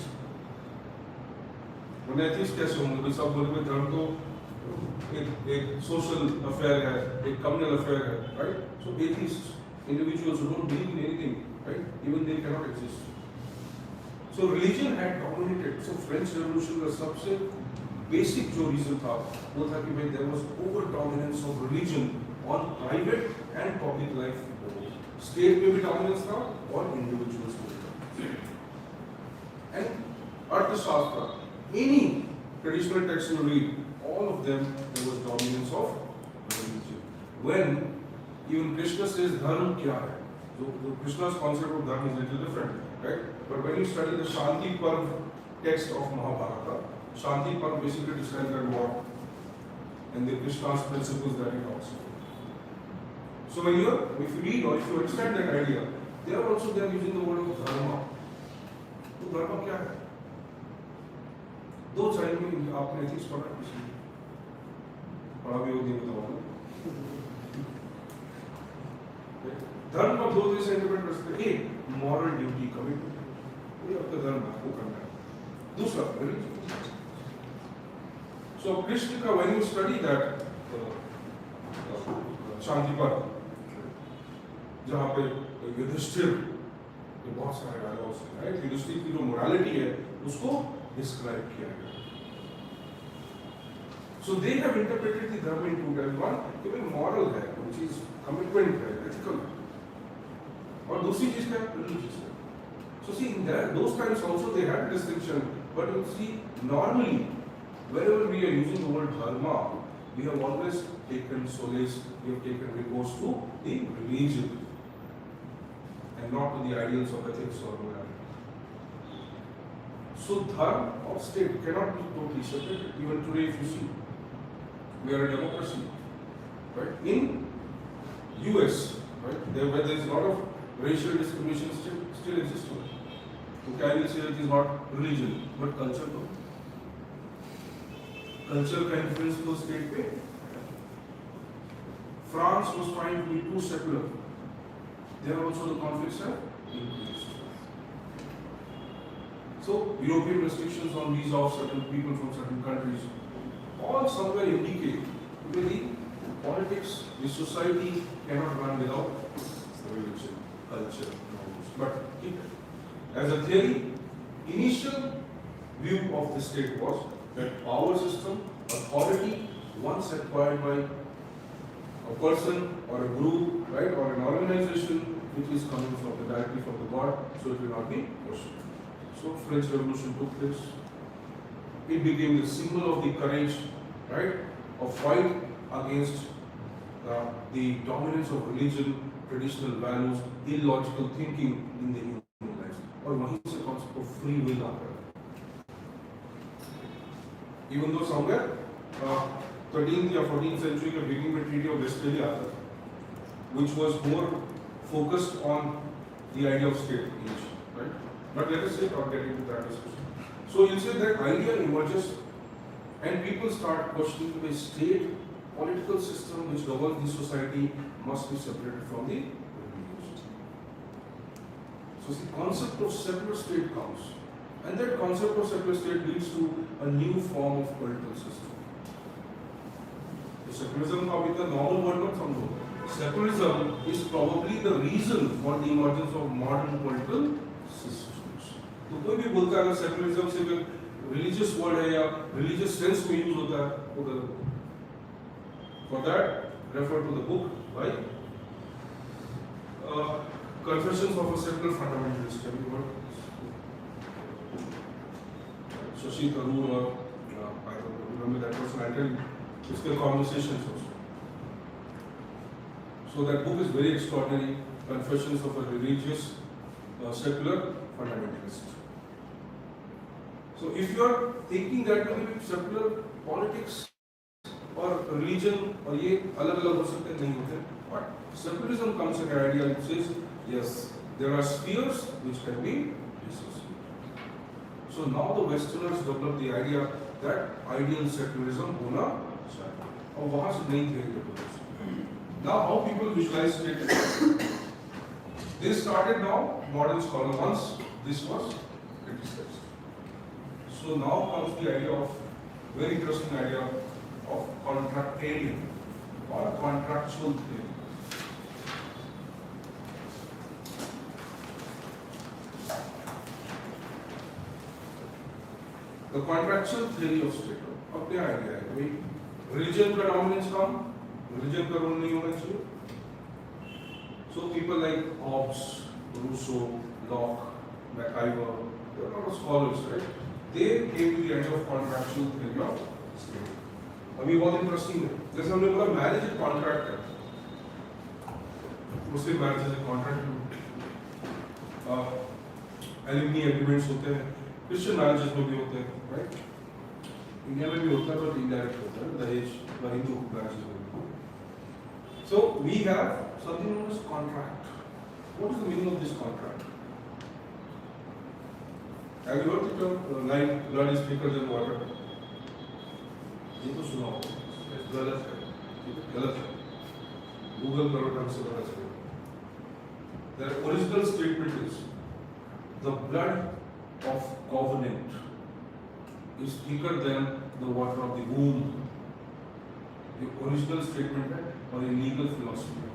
When atheist कैसे होंगे? भाई सब बोलेंगे धर्म तो एक social affair है, एक communal affair है, right? So atheists, individuals who don't believe in anything, right? Even they cannot exist. So religion had dominated. So French Revolution का सबसे basic जो reason था, वो था कि भाई there was over dominance of religion on private and public life. State में भी dominance था और individuals में भी. And अर्थशास्त्र, any traditional text you read, all of them there was dominance of religion. When even Krishna says dharma kya hai, so Krishna's concept of dharma is a little different, right? But when you study the Shanti Parv text of Mahabharata, Shanti Park basically describes that war and the Krishna's principles that he talks about. So when you are, if you read or if you understand that idea, they are also using the word of dharma. तो धर्म क्या है? दो side में आपने ethics पढ़ा किसी पढ़ा भी होगी बताओ। धर्म को दो तरह से इंटरप्रेट कर सकते हैं। एक मॉरल ड्यूटी कमिटमेंट, ये आपका धर्म आपको करना है। दूसरा रिलीजन। So Krishna का when you study that शांति पर जहाँ पे युधिष्ठिर ये बहुत सारे डायलॉग्स हैं, युधिष्ठिर की जो मोरालिटी है उसको डिस्क्राइब किया गया। So they have interpreted the dharma in two ways. One कि भाई moral है, which is commitment है, ethical है, और दूसरी चीज क्या है, religious है। So see in that those times also they had a distinction, but you see normally wherever we are using the word dharma, we have always taken solace, we have taken recourse to the religion and not to the ideals of ethics or morality. So dharma or state cannot be totally separated. Even today, if you see, we are a democracy, right? In US, right, where there is a lot of racial discrimination still exists. You can say it is not religion, but culture. Culture can influence the state पे. France was trying to be too secular. There also the conflicts have increased. So European restrictions on visa of certain people from certain countries all somewhere indicate that the politics, the society cannot run without religion, culture, norms. But as a theory, initial view of the state was that power system, authority, once acquired by a person or a group, right, or an organization which is coming from directly from the God, so it will not be questioned. So French Revolution took place. It became the symbol of the courage, right, of fight against the dominance of religion, traditional values, illogical thinking in the human lives. और वहीं से concept of free will आता है. Even though somewhere 13th or 14th century के beginning में Treaty of Westphalia आता था, which was more focused on the idea of state age, right? But let us say not get into that discussion. So you say that idea emerges, and people start questioning the state political system which governs the society must be separated from the religion. So the concept of secular state comes, and that concept of secular state leads to a new form of political system. Secularism का अभी तक normal word मत समझो. Secularism is probably the reason for the emergence of modern political systems. तो कोई भी बोलता है अगर secularism सिर्फ religious word है या religious sense में use होता है, वो गलत है. For that, refer to the book by Confessions of a Secular Fundamentalist. Have you heard? Shashi Tharoor or I don't remember that person. I tell you, it's their conversations also. So that book is very extraordinary. Confessions of a religious, secular fundamentalist. So if you are thinking that secular politics or religion or ये अलग-अलग हो सकते नहीं होते, but secularism comes with an idea which says yes, there are spheres which can be dissociated. So now the Westerners develop the idea that ideal secularism होना चाहिए, और वहाँ से नई theory develops. Now how people visualize state? They started now modern scholar once this was criticized. So now comes the idea of very interesting idea of contractarian or contractual theory. The contractual theory of state. अब क्या idea है? कोई religion का dominance कम, religion का role नहीं होना चाहिए. So people like Hobbes, Rousseau, Locke, MacIver, there are a lot of scholars, right? They came to the idea of contractual theory of state. अभी बहुत इंटरेस्टिंग है. जैसे हमने बोला मैरिज एक कॉन्ट्रैक्ट है. मुस्लिम मैरिज एक कॉन्ट्रैक्ट है. एल्यूमिनी एग्रीमेंट्स होते हैं. क्रिश्चियन मैरिजेस में भी होते हैं, राइट? इंडिया में भी होता है but indirect होता है, दहेज व हिंदू branches में. So we have something known as contract. What is the meaning of this contract? Have you heard the term like blood is thicker than water? ये तो सुना होगा. गलत है. गलत है. Google करो ढंग से पता चलेगा. The original statement is the blood of covenant is thicker than the water of the womb. The original statement है और ये legal philosophy.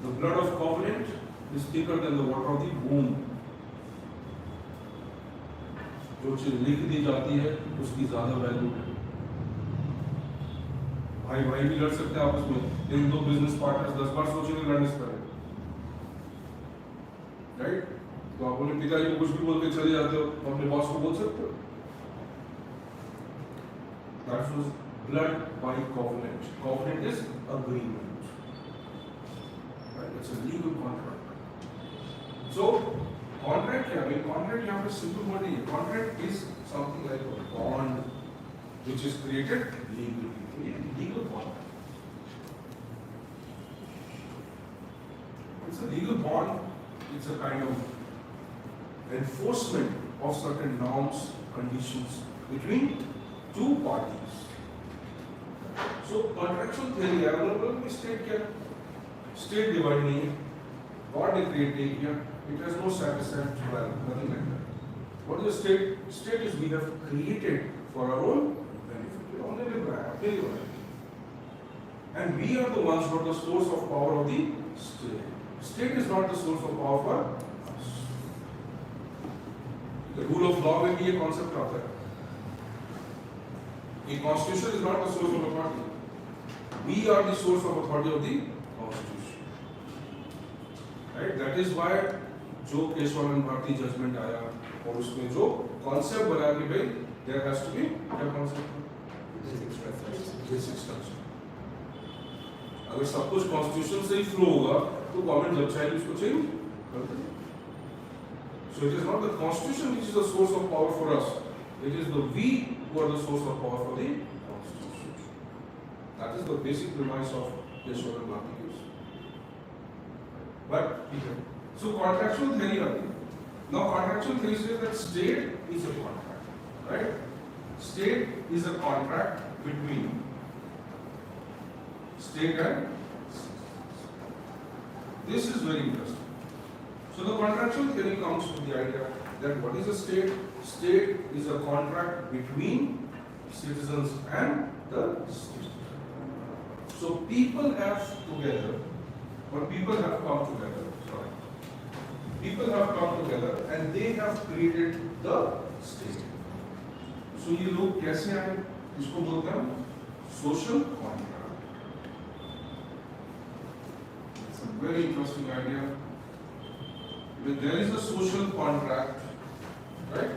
The blood of covenant is thicker than the water of the womb. जो चीज लिख दी जाती है उसकी ज्यादा वैल्यू है. भाई भाई भी लड़ सकते हैं आपस में, लेकिन दो बिजनेस पार्टनर्स 10 बार सोचेंगे लड़ने से पहले. राइट? तो आप अपने पिताजी को कुछ भी बोल के चले जाते हो, तो अपने बॉस को बोल सकते हो. That was blood by covenant. Covenant is agreement. Right? It's a legal contract. So, contract क्या है? Contract यहाँ पे simple word नहीं है. Contract is something like a bond which is created legally. Legal bond. It's a legal bond. It's a kind of enforcement of certain norms, conditions between two parties. So contractual theory है, मतलब कि state क्या? State divide नहीं है. God ने create नहीं किया. It has no satisfaction value, nothing like that. What is the state? State is we have created for our own benefit. हमने भी बनाया, अपने लिए बनाया. And we are the ones who are the source of power of the state. State is not the source of power for us. The rule of law में भी ये concept आता है. The constitution is not the source of authority. We are the source of authority of the constitution. Right? That is why जो Keshavananda Bharti judgement आया और उसमें जो कॉन्सेप्ट बना कि भाई there has to be क्या कॉन्सेप्ट? Basic structure. अगर सब कुछ कॉन्स्टिट्यूशन से ही फ्लो होगा तो गवर्नमेंट जब चाहे उसको चेंज कर देगी. So it is not the constitution which is the source of power for us. It is the we who are the source of power for the constitution. That is the basic premise of Kesavanand Bharati case. But so contractual theory are there. Now contractual theory says that state is a contract, right? State is a contract between state and this is very interesting. So the contractual theory comes with the idea that what is a state? State is a contract between citizens and the state. So people have together, or people have come together, people have come together and they have created the state. So ये लोग कैसे आए? इसको बोलते हैं social contract. It's a very interesting idea. When there is a social contract, right?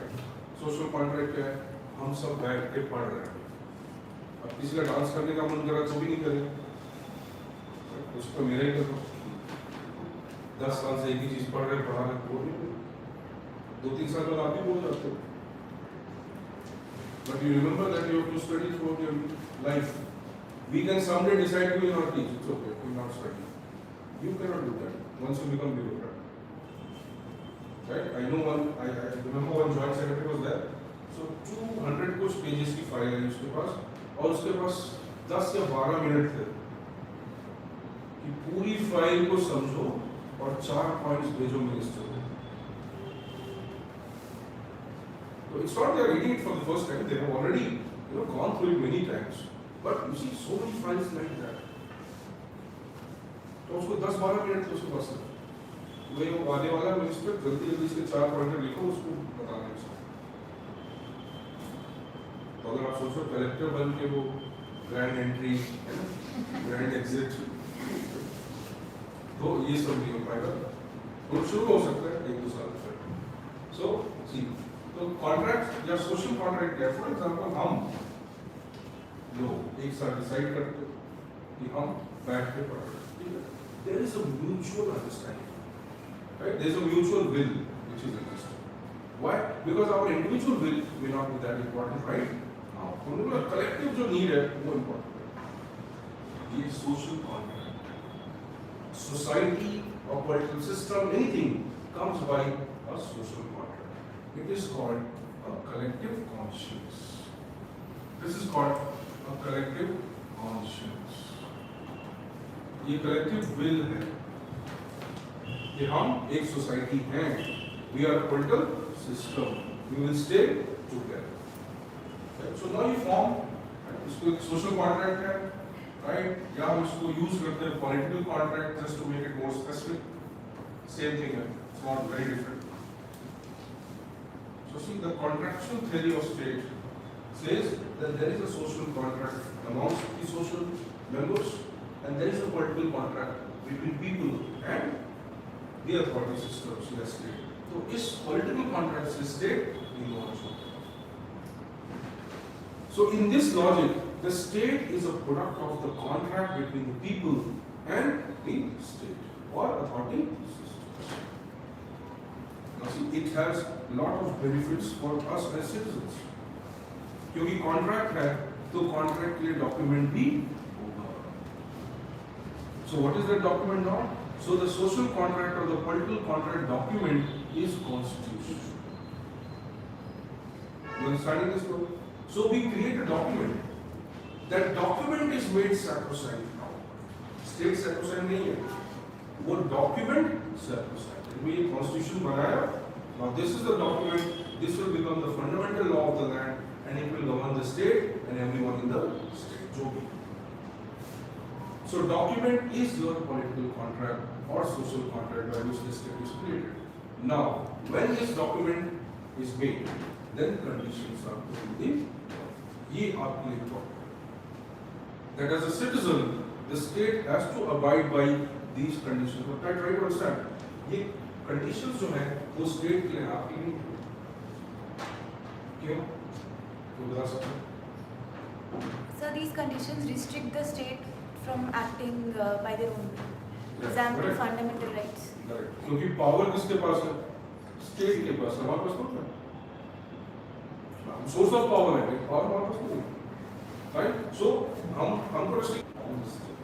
Social contract क्या है? हम सब बैठ के पढ़ रहे हैं. अब किसी का डांस करने का मन करा तो भी नहीं करेगा. उसको मेरा ही करो. 10 साल से एक ही चीज पढ़ रहे पढ़ा रहे बोल नहीं. 2-3 साल बाद आप भी बोल जाते हो. But you remember that you have to study throughout your life. We can someday decide we will not teach. It's okay. We will not study. You cannot do that once you become bureaucrat. Right? I know one. I remember one joint secretary was there. So 200 कुछ pages की file है उसके पास और उसके पास 10 या 12 minute थे कि पूरी फाइल को समझो और 4 पॉइंट्स भेजो मिनिस्टर को. So it's not they are reading it for the first time. They have already gone through it many times. But you see so many files like that. तो उसको 10-12 मिनट थे उसके पास. वही वो आने वाला मिनिस्टर जल्दी इसके 4 पॉइंटर लिखो उसको बताना है. तो अगर आप सोचो कलेक्टर बन के वो ग्रैंड एंट्री ग्रैंड एग्जिट तो ये सब नहीं हो पाएगा. और शुरू हो सकता है 1-2 साल तक. सो सी तो कॉन्ट्रैक्ट या सोशल कॉन्ट्रैक्ट है. फॉर एग्जांपल हम लोग एक साथ डिसाइड करते कि हम बैठ के पढ़ रहे हैं. There is a mutual understanding, right? There is a mutual will which is understood. Why? Because our individual will may not be that important right now. हमने collective जो need है वो important है. ये social contract, society or political system, anything comes by a social contract. It is called a collective conscience. This is called a collective conscience. ये collective will है कि हम एक सोसाइटी हैं. We are a political system. We will stay together. Right? So now you form. इसको एक social contract है, right? या हम इसको use करते हैं political contract just to make it more specific. Same thing है. It's not very different. So see, the contractual theory of state says that there is a social contract amongst the social members, and there is a political contract between people and the authority systems in the state. So इस political contract से state involved होता है. So in this logic, the state is a product of the contract between the people and the state or authority systems. Now see, it has lot of benefits for us as citizens. क्योंकि contract है, तो contract के लिए document भी होगा. So what is that document now? So the social contract or the political contract document is constitution. You understanding this? So we create a document. That document is made sacrosanct now. State sacrosanct नहीं है. वो document sacrosanct. We constitution बनाया. Now this is the document. This will become the fundamental law of the land, and it will govern the state and everyone in the state. जो भी. So document is your political contract or social contract by which the state is created. Now, when this document is made, then conditions are put in the ये आपके लिए important. That as a citizen, the state has to abide by these conditions. But I try to understand. ये conditions जो हैं वो state के लिए आपके लिए क्यों? तो बता सकते हैं? So these conditions restrict the state from acting by their own will. For example, Correct. fundamental rights. Correct. क्योंकि power किसके पास है? State के पास है. हमारे पास तो नहीं. Source of power है. Power हमारे पास नहीं. Right? So हमको restrict on the state.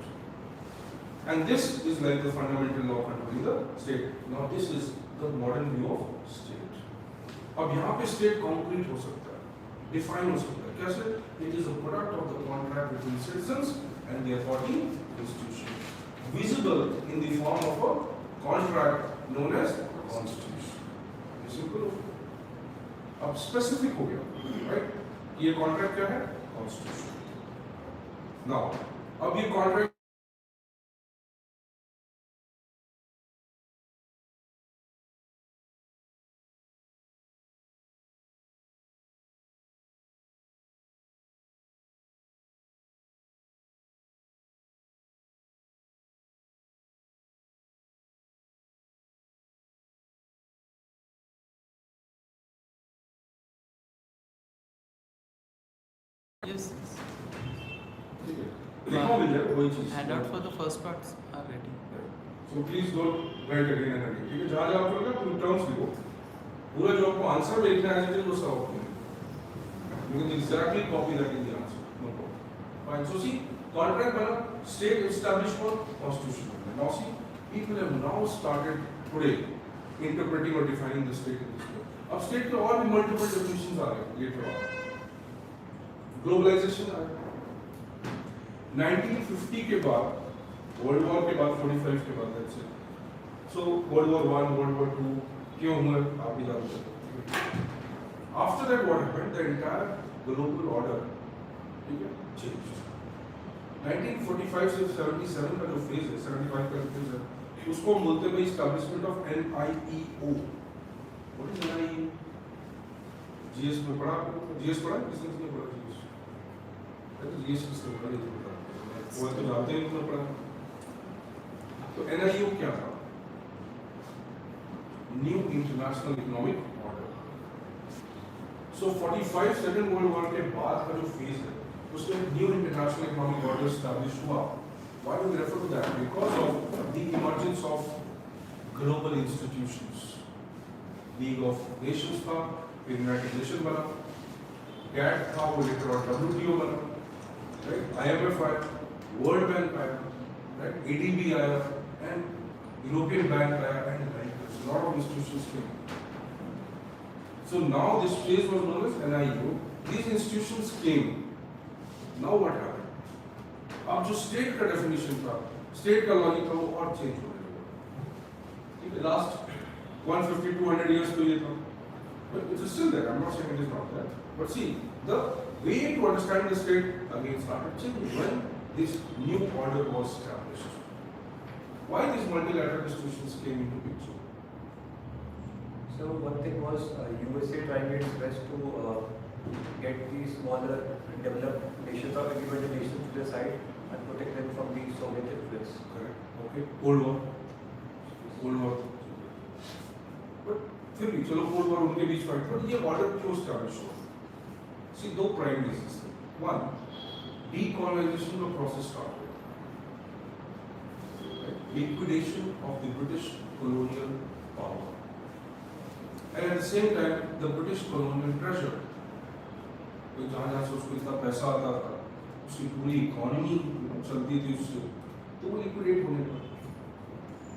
And this is like the fundamental law controlling the state. Now this is the modern view of state. अब यहाँ पे state concrete हो सकता है, define हो सकता है. कैसे? It is a product of the contract between citizens and the authority institution, visible in the form of a contract known as constitution. ये simple हो. अब specific हो गया, right? ये contract क्या है? Constitution. Now, अब ये contract Yes. लिखा मिल जाए वही चीज. Handout for the first parts are ready. So please don't write again and again. ठीक है, जहाँ जहाँ आपको लगा पूरे terms लिखो. पूरा जो आपको आंसर में लिखना है वो सब आपको. You can exactly copy that in the answer. No problem. Fine. So see, contract बना, state established for constitution. Now see, people have now started today interpreting or defining the state in this way. अब state के और भी multiple definitions आ रहे हैं later on. Globalization आ रहा है. 1950 के बाद, World War के बाद, 45 के बाद, that's it. So World War I, World War II, क्यों हुआ आप भी जानते हैं. After that, what happened? The entire global order, ठीक है, changed. 1945 से 77 का जो phase है, 75 का जो phase है, उसको हम बोलते हैं establishment of NIEO. What is NIEO? GS में पढ़ा आपको? GS पढ़ा? किसने किसने पढ़ा GS? अरे GS किसने पढ़ा ये तो बता. वो तो जानते हैं किसने पढ़ा. तो NIEO क्या था? New International Economic Order. So 45 Second World War के बाद का जो phase है, उसमें New International Economic Order established हुआ. Why do we refer to that? Because of the emergence of global institutions. League of Nations था, फिर यूनाइटेड नेशन बना, कैट था, वो लेकर और WTO बना, राइट, IMF आया, वर्ल्ड बैंक आया, राइट, ADB आया, एंड यूरोपियन बैंक आया, and like lot of institutions came. So now this phase was known as NIO. These institutions came. Now what happened? अब जो स्टेट का definition था, state का logic था, वो और चेंज होने लगा। ठीक है, लास्ट 150-200 years तो ये था, but it is still there. I'm not saying it is not there. But see, the way to understand the state again started changing when this new order was established. Why these multilateral institutions came into picture? So one thing was USA trying its best to get the smaller developed nations or independent nations to their side and protect them from the Soviet influence. Correct. Okay. Cold War. Cold War. But फिर भी चलो Cold War उनके बीच fight, but ये order क्यों establish हुआ? See, दो prime reasons थे. One, decolonization का process started. Liquidation of the British colonial power. And at the same time, the British colonial treasure. तो जहाँ से उसको इतना पैसा आता था, उसकी पूरी इकोनॉमी चलती थी उससे, तो वो लिक्विडेट होने लगा।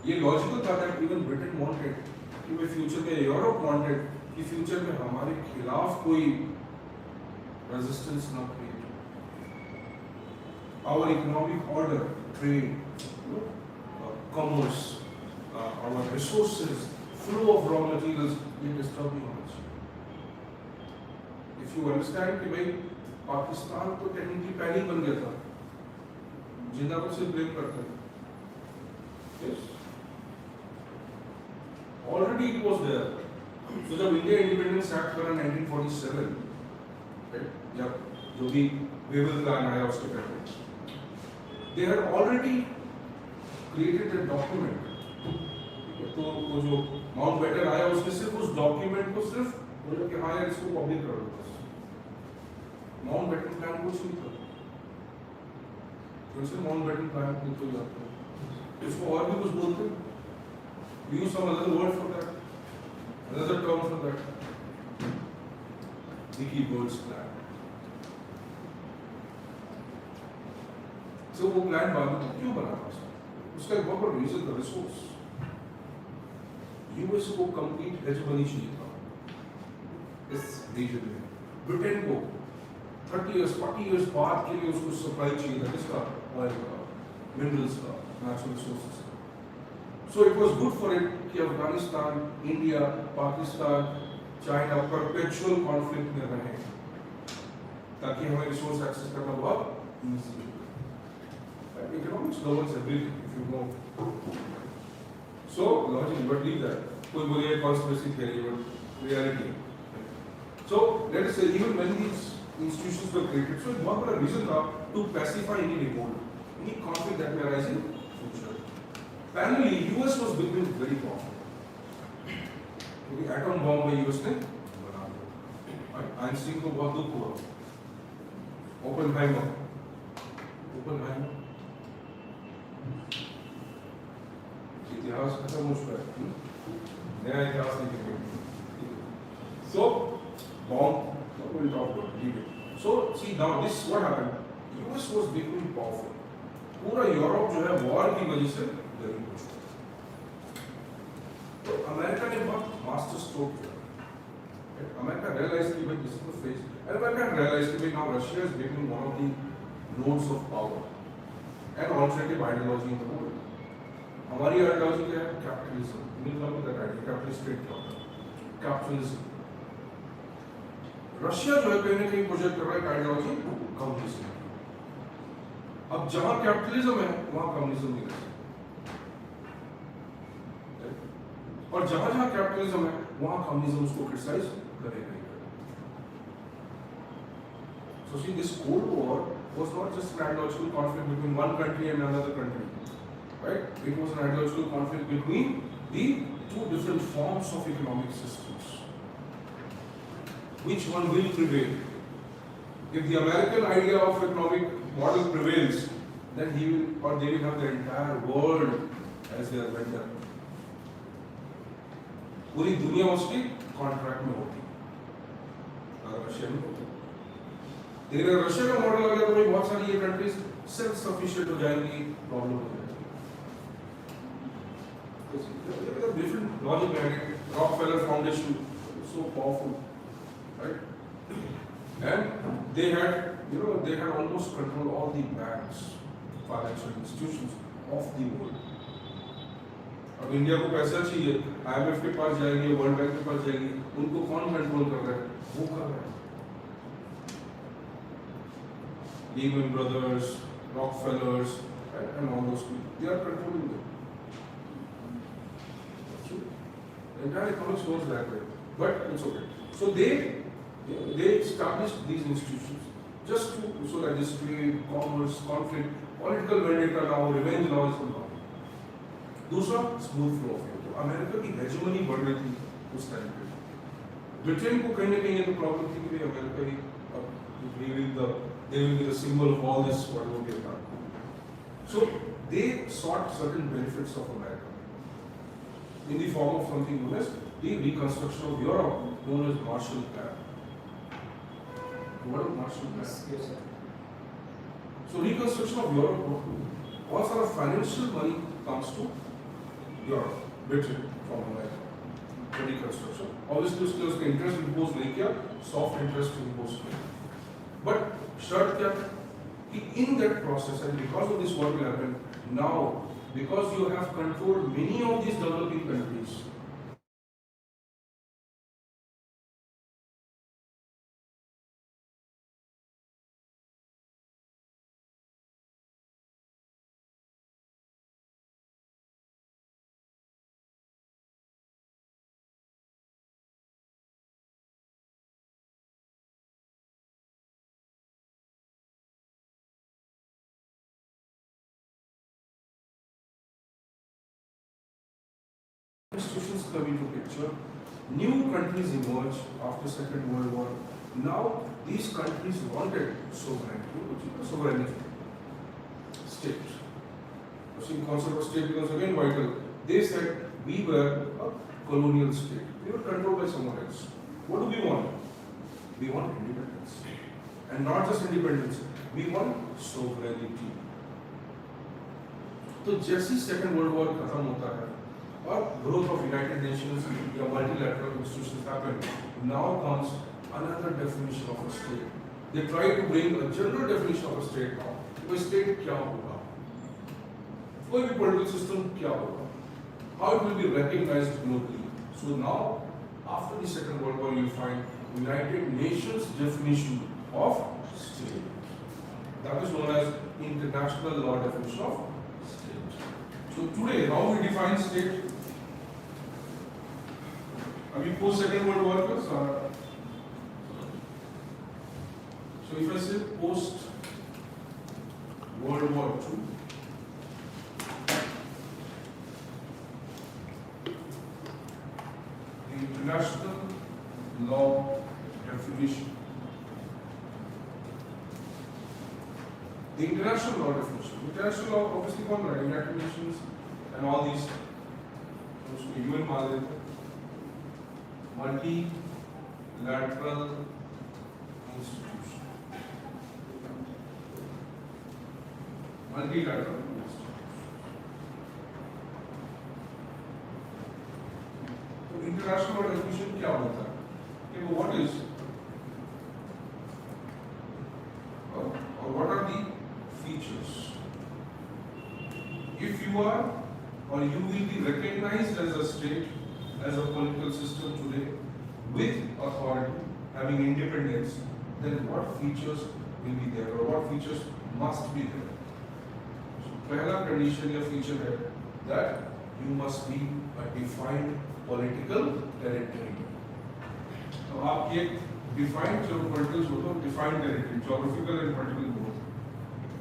ये लॉजिकल था that even Britain wanted कि वे फ्यूचर में, यूरोप wanted कि फ्यूचर में हमारे खिलाफ कोई रेजिस्टेंस ना create. Our economic order, trade, commerce, our resources, flow of raw materials, ये डिस्टर्ब नहीं होना चाहिए। If you understand कि भाई पाकिस्तान तो टेक्निकली पहले ही बन गया था, जिंदाबाद से ब्लेम करते हैं। Yes. Already it was there. So जब इंडिया इंडिपेंडेंस एक्ट बना 1947, जब जो भी वेवल प्लान आया उसके पहले, they had already created a document. तो वो जो माउंट बैटन आया उसमें सिर्फ उस डॉक्यूमेंट को सिर्फ बोले कि हाँ यार इसको पब्लिक कर दो बस। माउंट बैटन प्लान कुछ नहीं था, फिर माउंट बैटन प्लान निकल जाता है, इसको और भी कुछ बोलते हैं, we use some other word for that, another term for that, Dicky Bird's plan. So वो प्लान बाद में क्यों बना था? उसका एक बहुत बड़ा रीजन था, रिसोर्स। यूएस को कंप्लीट हेजेमनी चाहिए था इस रीजन में। ब्रिटेन को 30 इयर्स 40 इयर्स बाद के लिए उसको सप्लाई चाहिए था, किसका? ऑयल का, मिनरल्स का, नेचुरल रिसोर्सेज का। So it was good for it कि Afghanistan, India, Pakistan, China perpetual conflict में रहे, ताकि हमें रिसोर्स एक्सेस करना बहुत इजी हो। Economics governs everything, if you know. So, logic, but leave that. कोई बोले conspiracy theory, but reality. So, let us say even when these institutions were created, so एक बहुत बड़ा reason था to pacify any revolt, any conflict that may arise in future. Parallelly, US was becoming very powerful. क्योंकि atom bomb में US ने बना दिया। Einstein को बहुत दुख हुआ। ओपेनहाइमर इतिहास खत्म हो चुका है, नया इतिहास लिखेंगे। So bomb, we'll talk about it. So see now this what happened? US was becoming powerful. पूरा यूरोप जो है वॉर की वजह से गरीब हो चुका। तो अमेरिका ने बहुत मास्टर स्ट्रोक किया। अमेरिका realized कि भाई this is the phase, and America realized कि भाई now Russia is becoming one of the nodes of power and alternative ideology in the world. हमारी आइडियोलॉजी क्या है? कैपिटलिज्म। कैपिटलिस्ट स्टेट क्या होता है? कैपिटलिज्म। रशिया जो है कहीं ना कहीं प्रोजेक्ट कर रहा है आइडियोलॉजी कम्युनिज्म। अब जहां कैपिटलिज्म है वहां कम्युनिज्म नहीं रह सकता, और जहां जहां कैपिटलिज्म है वहां कम्युनिज्म उसको क्रिटिसाइज करेगा ही करेगा। So see, this Cold War was not just an ideological conflict between one country and another country. Right? It was an ideological conflict between the two different forms of economic systems. Which one will prevail? If the American idea of economic model prevails, then he will or they will have the entire world as their vendor. पूरी दुनिया उसकी contract में होती, अगर Russia में होती। लेकिन अगर रशिया का मॉडल आ गया तो भाई बहुत सारी ये कंट्रीज सेल्फ सफिशिएंट हो जाएंगी, प्रॉब्लम हो जाएगी। Different logic behind it. Rockefeller Foundation, so powerful, right? And they had, they had almost control all the banks, financial institutions of the world. अब इंडिया को पैसा चाहिए, IMF के पास जाएंगे, वर्ल्ड बैंक के पास जाएंगे, उनको कौन कंट्रोल कर रहा है? वो कर रहा है। Lehman Brothers, Rockefellers, right? And all those people, they are controlling them. The entire economics goes that way, but it's okay. So they established these institutions just to so that this trade, commerce, conflict, political vendetta now, revenge law is gone. दूसरा smooth flow of तो America की hegemony बढ़ रही थी उस time पे। Britain को कहीं ना कहीं ये तो प्रॉब्लम थी कि America he they will be the symbol of all this what will get done. So they sought certain benefits of America in the form of something known as the reconstruction of Europe, known as Marshall Plan. What is Marshall Plan? Yes, sir. So reconstruction of Europe, all sort of financial money comes to Europe, Britain from America for reconstruction. Obviously उसके interest imposed नहीं किया, soft interest imposed किया. But शर्त क्या था कि in that process and because of this what will happen now, because you have controlled many of these developing countries, institutions come into picture, new countries emerge after Second World War. Now these countries wanted sovereignty, state. The concept of state becomes again vital. They said we were a colonial state. We were controlled by someone else. What do we want? We want independence. And not just independence, we want sovereignty. तो जैसी second world war खत्म होता है और growth of United Nations या multilateral institutions happen, now comes another definition of a state. They try to bring a general definition of a state now. कोई state क्या होगा? कोई भी political system क्या होगा? How it will be recognized globally? So now, after the Second World War, you find United Nations definition of state. That is known as international law definition of state. So today, how we define state? अभी post Second World War का सारा. So if I say post World War II, the international law definition. The international law definition. International law obviously कौन रहा है? United Nations and all these. उसको UN मान लेते हैं. Multilateral institution. Multilateral institution. तो international law definition क्या होता है? कि वो what is or what are the features? If you are or you will be recognized as a state, as a political system today, with authority, having independence, then what features will be there or what features must be there? So, पहला condition या feature है that you must be a defined political territory. तो आप ये defined political defined territory, geographical and political both.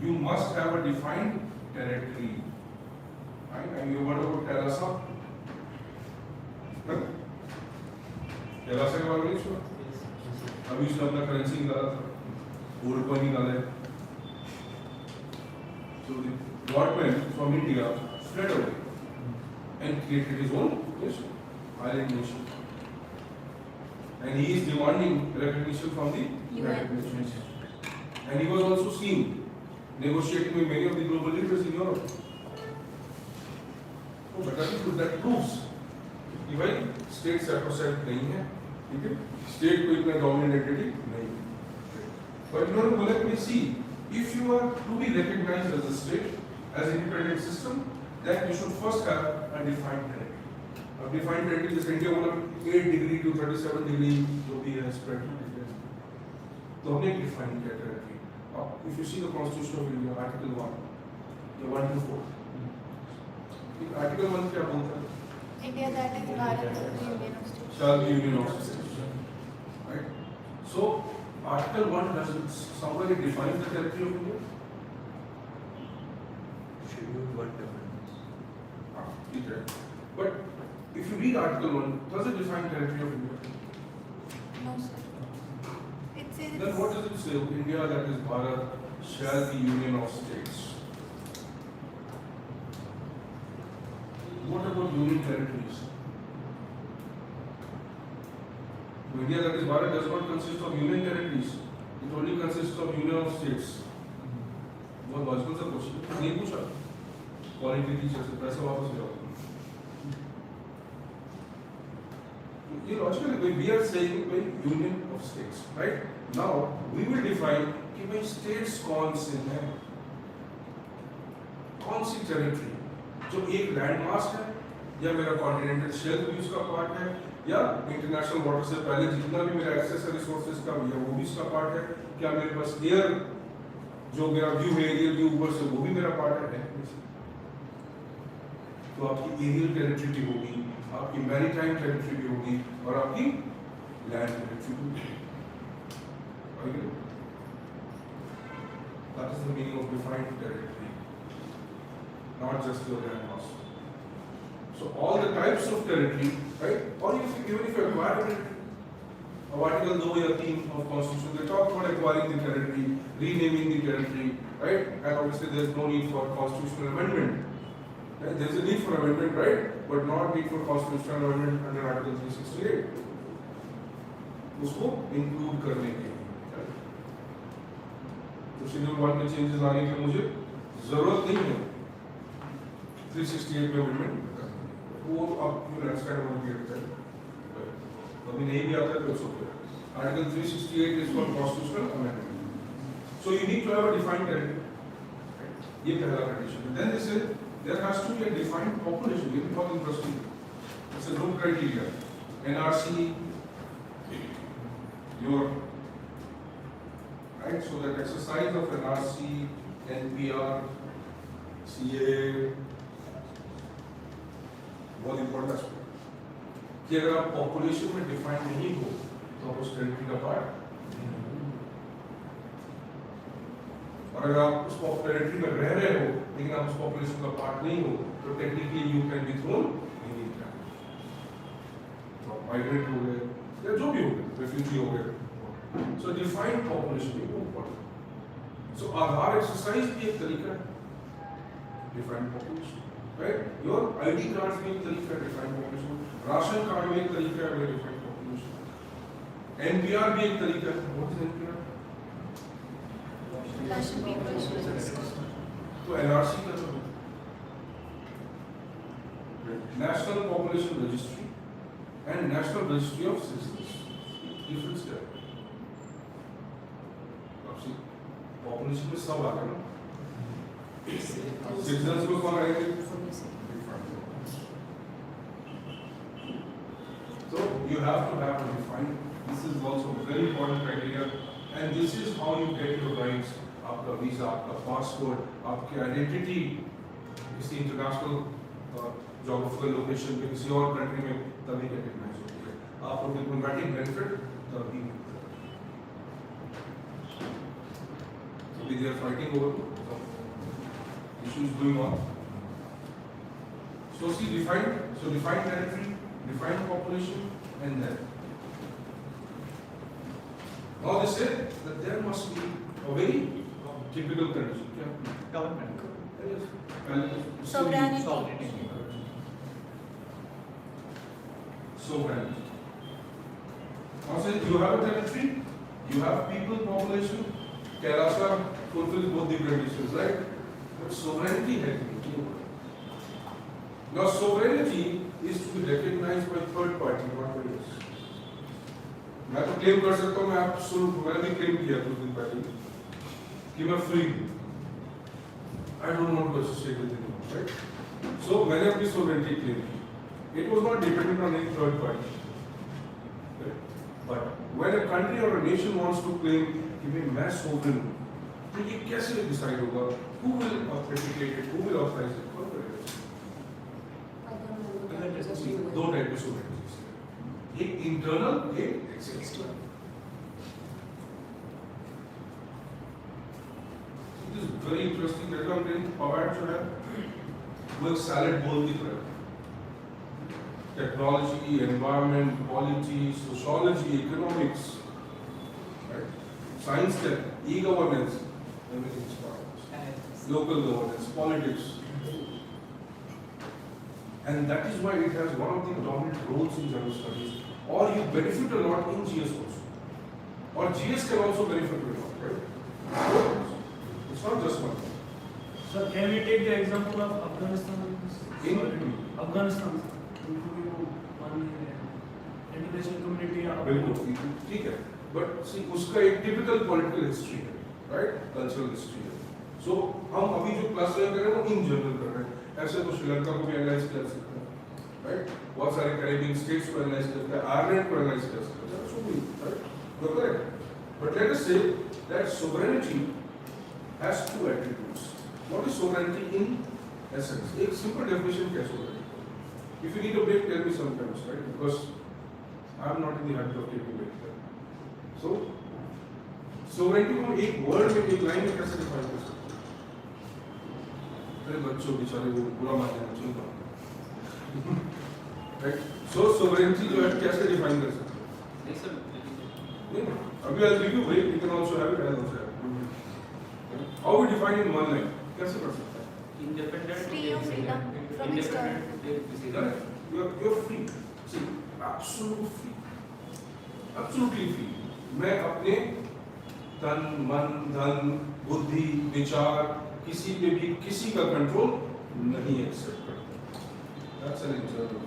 You must have a defined territory. Right? And you heard about Terasa? के बारे में सुना? अभी उसने अपना करेंसी निकाला था, गोल्ड कॉइन निकाला है. So the government from India fled away and created his own nation. island nation. And he is demanding recognition from the United UN. Nations. And he was also seen negotiating with many of the global leaders in Europe. तो that proves कि भाई state separate नहीं है, ठीक है? State को इतना dominant entity नहीं है. But you know, let me see. If you are to be recognized as a state, as an independent system, then you should first have a defined territory. A defined territory is India मतलब 8 degree to 37 degree जो भी है spread. तो हमने एक define किया territory. If you see the Constitution of India, Article 1, the 1 to 4. Article 1 क्या बोलता है? India, that is Bharat, the Union of States. Shall be union of states. Right? So, Article 1 does it somewhere it defines the territory of India? Schedule 1 defines. Okay. But if you read Article 1, does it define territory of India? No, sir. It says Then what does it say? India, that is Bharat, shall be union of states. What about union territories? India, that is Bharat, does not consist of union territories. It only consists of union of states. बहुत logical सा question नहीं पूछा quality teacher से पैसा वापस ले आओ. ये लॉजिकल है. We are saying by union of states, right? Now we will define कि भाई states कौन से हैं, कौन सी territory जो एक लैंड मास है या मेरा कॉन्टिनेंटल शेल्फ भी उसका पार्ट है या इंटरनेशनल वाटर से पहले जितना भी मेरा एक्सेस है रिसोर्सेज का या वो भी इसका पार्ट है. क्या मेरे पास एयर जो मेरा व्यू है एरियल व्यू ऊपर से वो भी मेरा पार्ट है. तो आपकी एरियल टेरिटरी भी होगी, आपकी मैरीटाइम टेरिटरी भी होगी और आपकी लैंड टेरिटरी भी होगी. That is the meaning of defined territory, not just your land mass. So all the types of territory, right? Or even if you acquire it, Article 2 or 3 of Constitution, they talk about acquiring the territory, renaming the territory, right? And obviously there is no need for constitutional amendment. Right? There is a need for amendment, right? But not need for constitutional amendment under Article 368. उसको include करने के लिए. तो Schedule 1 में changes लाने के लिए मुझे जरूरत नहीं है 368 में amendment. वो आप लैंडस्केप में भी करते हैं. अभी नहीं भी आता है तो सोचो. Article 368 is for constitutional amendment. So you need to have a defined territory. ये पहला condition. Then they say there has to be a defined population. ये बहुत interesting. It's a group criteria. NRC, your right. So that exercise of NRC, NPR, CA. बहुत important aspect कि अगर आप population में define नहीं हो तो आप उस टेरिटरी का पार्ट नहीं हो. और अगर आप उस टेरिटरी में रह रहे हो लेकिन आप उस पॉपुलेशन का पार्ट नहीं हो तो technically you can be thrown in India. तो आप माइग्रेट हो गए या जो भी हो गए, रेफ्यूजी हो गए. So defined population is important. So Aadhaar exercise भी एक तरीका है defined population. Right? Your ID cards में एक तरीका है डिफाइन पॉपुलेशन. राशन कार्ड में एक तरीका है डिफाइन पॉपुलेशन. NPR भी एक तरीका है. What is NPR? Russian people. तो NRC का तो National Population Registry and National Registry of Citizens. Difference क्या है? अब सी पॉपुलेशन में सब आ गए ना. Citizens को कौन आएंगे? So you have to have a defined. This is also very important criteria, and this is how you get your rights. आपका वीजा, आपका पासपोर्ट, आपकी आइडेंटिटी किसी इंटरनेशनल जोग्राफिकल लोकेशन पे किसी और कंट्री में तभी रिकॉग्नाइज होती है. आपको डिप्लोमेटिक बेनिफिट तभी मिलता है. So they are fighting over issues going on. So see defined territory, defined population, and then now they say that there must be a very typical condition. क्या? Government. Sovereignty. Sovereignty. sovereignty. Now say you have a territory, you have people population, Kerala fulfills both the conditions, right? But sovereignty has been. Now sovereignty is to be recognized by third party, not by us. मैं तो claim कर सकता हूँ, मैं absolute, मैंने भी claim किया कुछ दिन पहले कि मैं free हूँ. I don't want to associate with anyone, right? So मैंने अपनी sovereignty claim की. It was not dependent on any third party. Right? But when a country or a nation wants to claim कि मैं sovereign हूँ, तो ये कैसे decide होगा? Who will authenticate it? Who will authorize it? कौन करेगा? दो टाइप की sovereignty है. एक internal, एक external. It is very interesting that हम कहीं पवार जो है वो एक salad bowl की तरह है. Technology, environment, polity, sociology, economics, right? Science, tech, e-governance, everything is part of this. Local governance, politics. And that is why it has one of the dominant roles in general studies. Or you benefit a lot in GS also. Or GS can also benefit a lot, right? It's not just one. Sir, can we take the example of Afghanistan? In Afghanistan, including one international community. बिल्कुल ठीक है. But see उसका एक typical political history है, right? Cultural history है. So हम अभी जो क्लास कर रहे हैं वो in general कर रहे हैं. ऐसे तो श्रीलंका को भी एनालाइज कर सकते हैं, राइट? बहुत सारे कैरेबियन स्टेट्स को एनालाइज करते हैं, आयरलैंड को एनालाइज कर सकते हैं, सो भी, right? You are correct. But let us say that sovereignty has two attributes. What is sovereignty in essence? एक सिंपल डेफिनेशन क्या है sovereignty? If you need a break tell me sometimes, right? Because I am not in the habit of taking break. So sovereignty को एक word में, एक line में कैसे define कर सकते हैं? बच्चों बेचारे वो पूरा मान लेना चाहिए, राइट? सो सोवरेनिटी जो है कैसे डिफाइन कर सकते हैं? अभी I give you break, you can also have it, I also have. How we define in one line? कैसे कर सकते हैं? Independent. Free of freedom from external. Independent. You are free. See, absolute free. Absolutely free. मैं अपने तन, मन, धन, बुद्धि, विचार किसी पे भी किसी का कंट्रोल नहीं एक्सेप्ट करता. That's an internal.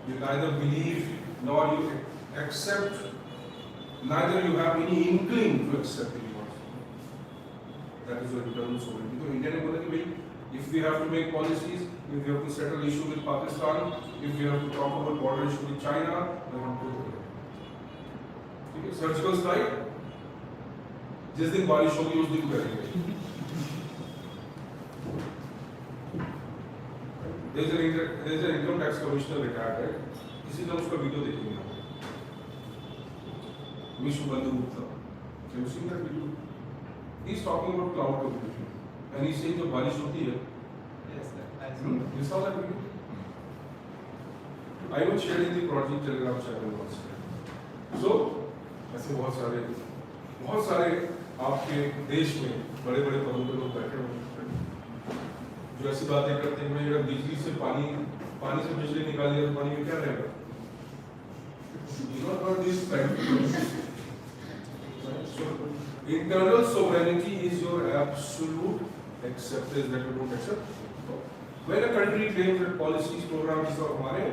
You neither believe nor you accept, neither you have any inkling to accept anyone. That is your internal sovereignty. तो इंडिया ने बोला कि भाई, if we have to make policies, if we have to settle issue with Pakistan, if we have to talk about border issue with China, we want to do it. ठीक है? Surgical strike. जिस दिन बारिश होगी उस दिन करेंगे. There is an income tax commissioner retired, right? इसी तरह उसका वीडियो देखेंगे आप. विश्व बंधु Gupta. Can you see that video? He is talking about cloud computing, and he is saying जब बारिश होती है. Yes, sir. I see. You saw that video? I was shared in the project Telegram channel once. So ऐसे बहुत सारे आपके देश में बड़े बड़े पदों पे लोग बैठे हुए हैं जो ऐसी बातें करते हैं, अगर बिजली से पानी से बिजली निकाल दिया तो पानी में क्या रहेगा? Internal sovereignty is your absolute acceptance that you don't accept. When a country claims that policies, programs are हमारे,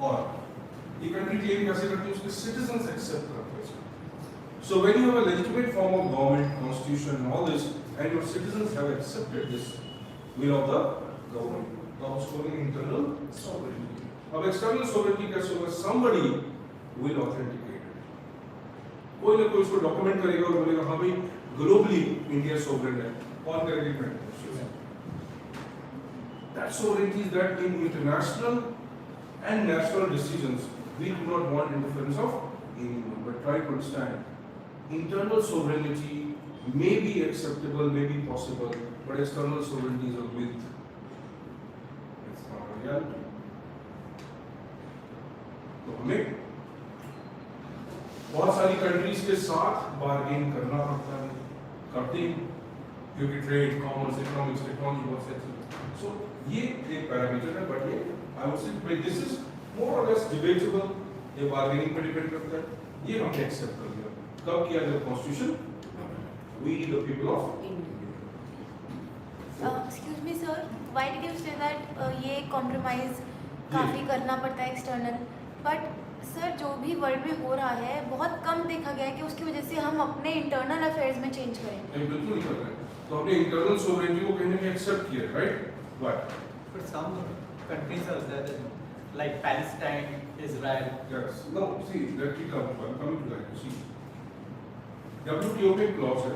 और ये country claim कैसे करती है? उसके citizens accept करते हैं. So when you have a legitimate form of government, constitution and all this, and your citizens have accepted this will of the government, now it's called internal sovereignty. अब external sovereignty कैसे होगा? Somebody will authenticate it. कोई ना कोई उसको document करेगा और बोलेगा हाँ भाई globally India sovereign है. कौन करेगा implement? That sovereignty is that in international and national decisions we do not want interference of anyone, but try to understand. Internal sovereignty may be acceptable, may be possible, but external sovereignty is a myth. It's not a reality. तो हमें बहुत सारी countries के साथ bargain करना पड़ता है, करते हैं, क्योंकि ट्रेड, कॉमर्स, इकोनॉमिक्स, टेक्नोलॉजी बहुत से. सो ये एक पैरामीटर है, बट ये I would say this is more or less debatable. ये bargaining पे depend करता है. ये हमने accept कर लिया. कब किया जब constitution? We the people of Excuse me sir, why did you say that ये compromise काफ़ी करना पड़ता है external, but सर जो भी वर्ल्ड में हो रहा है बहुत कम देखा गया है कि उसकी वजह से हम अपने इंटरनल अफेयर्स में चेंज करें. बिल्कुल नहीं कर रहे हैं. तो हमने इंटरनल सोवरेनिटी को कहीं ना कहीं एक्सेप्ट किया, right? But But some countries are there, like Palestine, Israel. yes, no, see, let me come. I'm coming to that. See, WTO में clause है,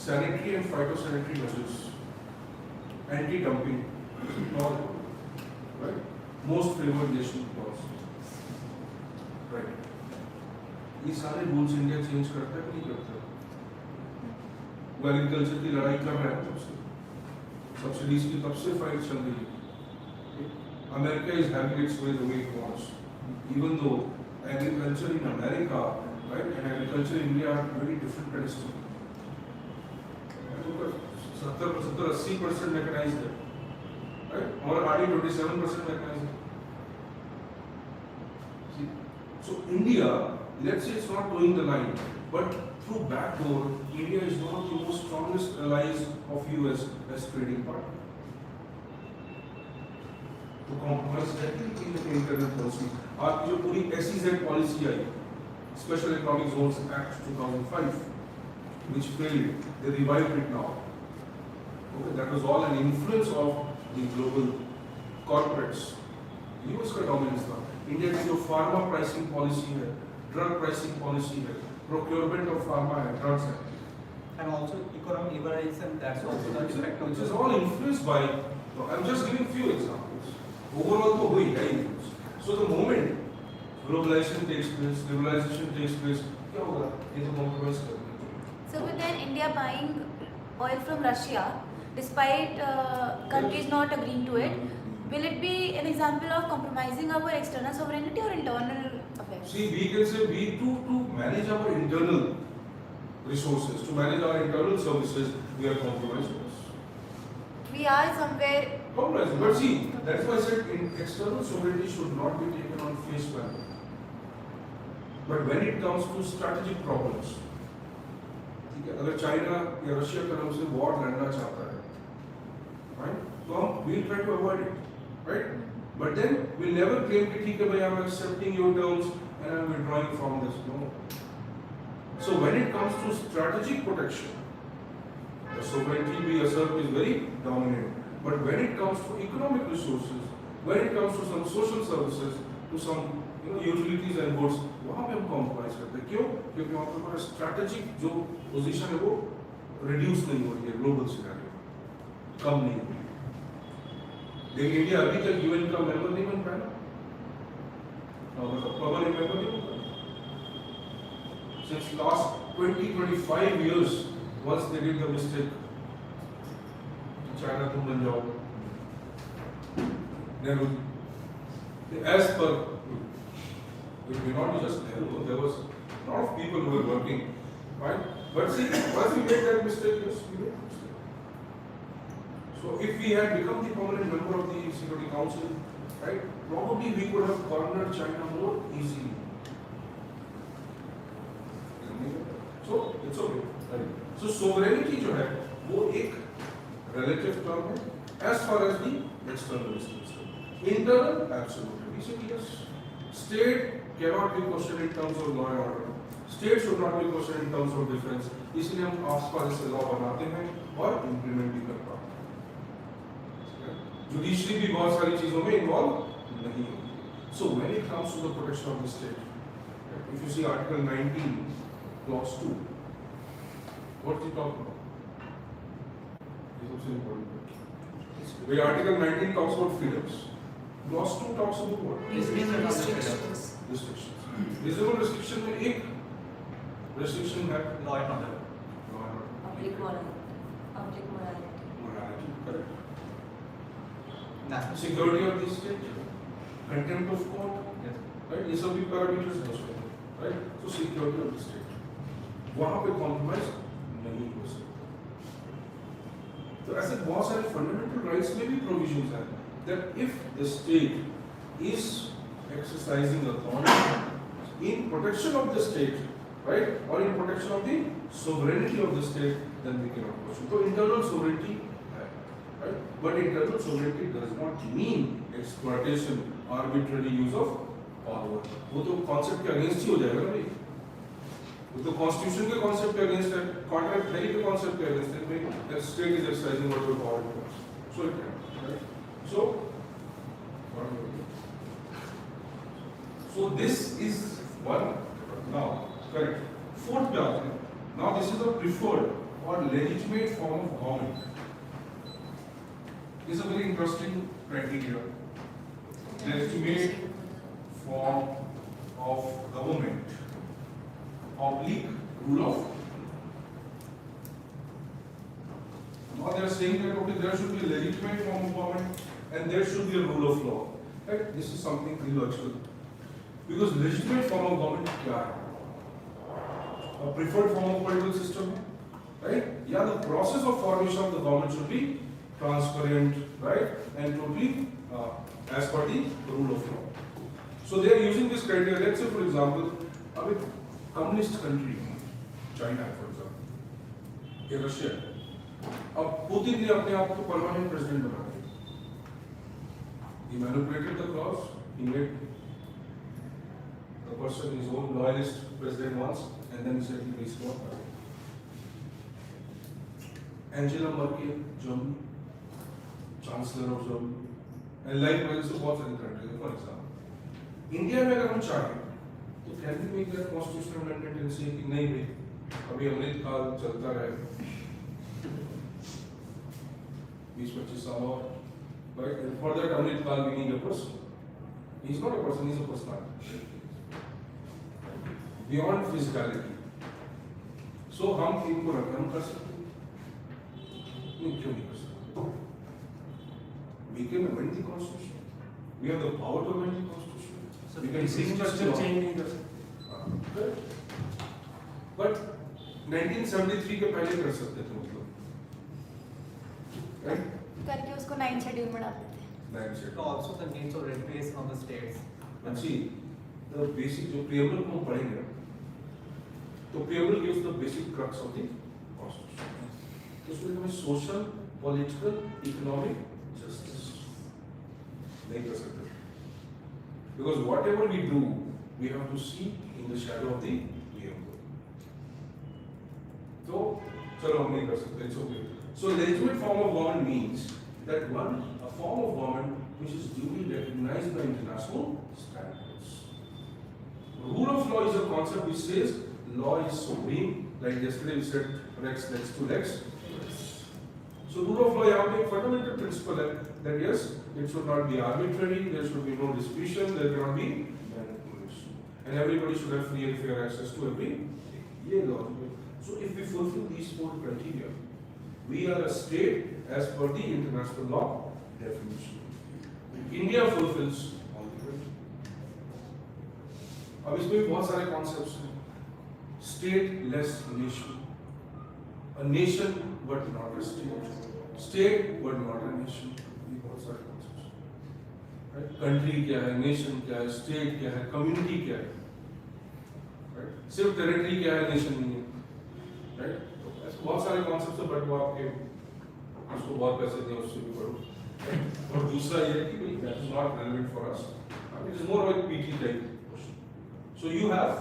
sanitary and phytosanitary measures, anti-dumping clause, right? Most favored nation clause, right? ये सारे rules India change करता है कि नहीं करता? वो एग्रीकल्चर की लड़ाई कर रहा है तब से, सब्सिडीज की तब से फाइट चल रही है. America is having its way the way it wants, even though agriculture in America, right, and agriculture in India are very different pedestal. 70-80% mechanised है, राइट, और आगे 27% मैकेनाइज्ड है. So India, let's say it's not doing the line, but through backdoor, India is one of the most strongest allies of US as trading partner. तो compromise रहती है कि internal policy. आज जो पूरी SEZ policy I, Special Economic Zones Act 2005, which failed, they revived it now. Okay, that was all an influence of the global corporates. US का dominance था. India की जो फार्मा प्राइसिंग पॉलिसी है, drug pricing policy है, procurement of pharma है, drugs है, And also economic liberalization, that's also the effect of which is all influenced by. I'm just giving few examples. Overall तो हुई है influence. So the moment globalization takes place, liberalization takes place, क्या होगा? ये तो compromise कर देंगे. So with then India buying oil from Russia, despite countries not agreeing to it, will it be an example of compromising our external sovereignty or internal affairs? See, we can say we to manage our internal resources, to manage our internal services, we are compromising. We are somewhere. Compromising, but see, that's why I said external sovereignty should not be taken on face value. But when it comes to strategic problems, ठीक है, अगर China या Russia का हमसे war लड़ना चाहता है, right, तो हम we'll try to avoid it, right? But then we'll never claim कि ठीक है भाई, I'm accepting your terms and I'm withdrawing from this. No. So when it comes to strategic protection, the sovereignty we assert is very dominant. But when it comes to economic resources, when it comes to some social services, to some utilities and goods, वहाँ पे हम compromise करते हैं. क्यों? क्योंकि वहाँ पे हमारा strategic जो position है वो reduce नहीं हो रही है global scenario, कम नहीं हो रही है. लेकिन इंडिया अभी तक UN का member नहीं बन पाया, मतलब permanent member नहीं बन पाया. Since last 20-25 years, once they did the mistake, China तुम बन जाओ, Nehru, as per, it may not be just Nehru, there was a lot of people who were working, right? But see, once we made that mistake, yes, we made a mistake. So if we had become the permanent member of the Security Council, right, probably we could have cornered China more easily. So it's okay. Right? So sovereignty जो है वो एक relative term है as far as the external is concerned. Internal, absolutely. We say yes. State cannot be questioned in terms of law and order. State should not be questioned in terms of defense. इसलिए हम आसपास से law बनाते हैं और implement भी कर पाते हैं. Judiciary भी बहुत सारी चीजों में involve नहीं होती. So when it comes to the protection of the state, if you see Article 19, Clause 2, what is it talking about? This is important. The Article 19 talks about freedoms. Clause 2 talks about what? Restrictions. Restrictions. Reasonable restriction में एक restriction है law and order. law and order. Public morality. Morality, correct. National Security of the state, contempt of court, Yes. right? ये सभी parameters हैं उसमें, right? So security of the state. वहाँ पे compromise नहीं हो सकता. तो ऐसे बहुत सारे fundamental rights में भी provisions हैं. that if the state is exercising authority in protection of the state, right, or in protection of the sovereignty of the state, then we cannot pursue. So internal sovereignty, right? But internal sovereignty does not mean exploitation, arbitrary use of power. वो तो concept के against ही हो जाएगा ना भाई. वो तो constitution के concept के against है, contract theory के concept के against है भाई. That state is exercising whatever power it wants. So it can, right? So this is one. Now, correct. Fourth clause. Now this is a preferred or legitimate form of government. This is a very interesting criteria. Legitimate form of government. Oblique rule of. Now they are saying that okay, there should be a legitimate form of government and there should be a rule of law. Right? This is something illogical. Because legitimate form of government क्या है? A preferred form of political system, right? Yeah, the process of formation of the government should be transparent, right, and totally as per the rule of law. So they are using this criteria. Let's say, for example, a communist country, China, for example, या Russia. अब Putin ने अपने आप को permanent president बना दिया. He manipulated the clause. He made the person his own loyalist president once, and then he said he is not. Angela Merkel, Germany, Chancellor of Germany, and likewise so बहुत सारी countries. For example, India में अगर हम चाहें, तो can we make that constitutional amendment and say कि नहीं भाई, अभी अमृत काल चलता रहे, 20-25 साल और, right? And for that अमृत काल we need a person. He is not a person, he is a personality. Beyond physicality. So हम इनको रखें, हम कर सकते हैं? नहीं, क्यों नहीं कर सकते? We can amend the constitution. We have the power to amend the constitution. So we can basic change structure the law. change नहीं कर सकते. But 1973 के पहले कर सकते थे मतलब, right? करके उसको 9 शेड्यूल में डाल देते हैं. That's it. Also the needs of red base on the states. And see, the basic जो preamble को हम पढ़ेंगे ना, तो preamble gives the basic crux of the constitution. तो उसमें हमें social, political, economic justice नहीं कर सकते. Because whatever we do, we have to see in the shadow of the preamble. तो चलो हम नहीं कर सकते. It's okay. So legitimate form of government means that a form of government which is duly recognized by international standards. Rule of law is a concept which says law is supreme. Like yesterday we said Rex lex to lex. So rule of law यहाँ पे एक fundamental principle है that yes, it should not be arbitrary, there should be no disputation, there cannot be manipulation, and everybody should have free and fair access to everything. ये logical. So if we fulfill these 4 criteria, we are a state as per the international law definition. India fulfills all the criteria. अब इसमें भी बहुत सारे concepts हैं. State-less nation, a nation but not a state, state but not a nation. ये बहुत सारे concepts हैं. Right? Country क्या है, nation क्या है, state क्या है, community क्या है. Right? सिर्फ territory क्या है, nation नहीं है. Right? ऐसे बहुत सारे concepts हैं, but वो आपके उसको बहुत पैसे दें उससे भी पढ़ो. और दूसरा ये है कि भाई that is not relevant for us. It is more like PT type question. So you have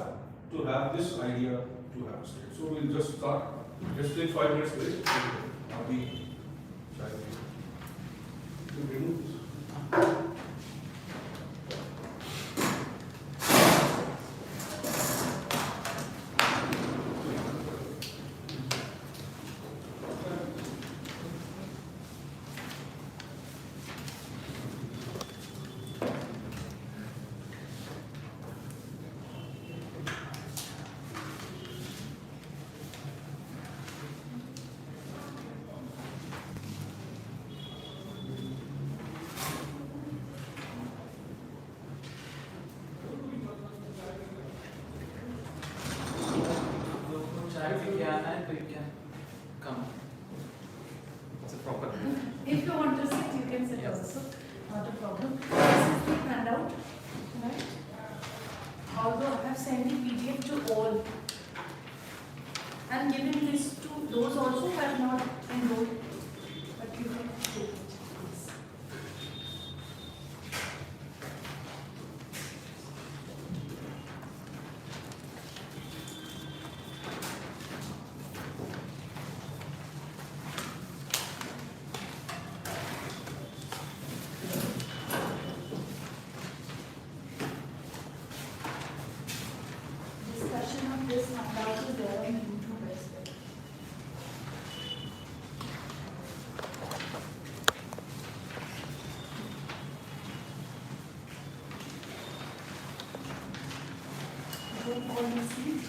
to have this idea to have a state. So we'll just start. Just take 5 minutes break. Abhi, shayad you remove this. sending PDF to all. And giving this to those also who have not enrolled, but you can take it. Please. Discussion of this handout is there on YouTube as well. Don't call me sleep.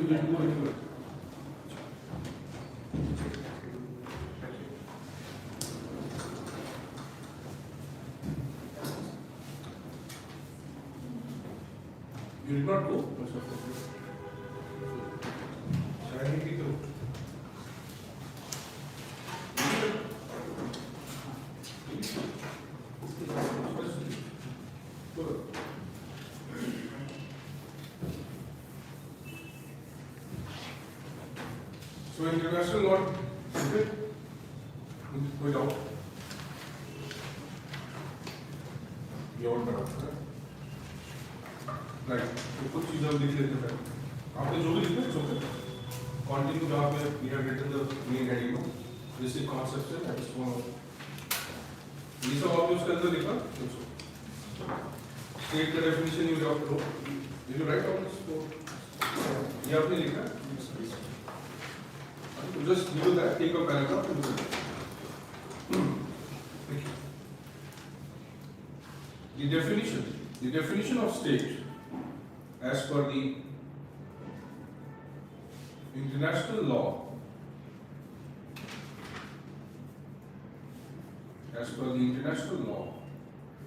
you didn't go anywhere. You did not go? Shiny people. So international law, okay? Wait out. Beyond that. Right. तो कुछ चीज़ें हम लिख लेते हैं। आपने जो भी लिखा है ओके। Continue जहाँ पे we have written the main heading में basic concepts है I just want ये सब आपने उसके अंदर लिखा state का definition you have to know did you write all this ये आपने लिखा तो just do that take a paragraph and do that the definition of state as per the international law,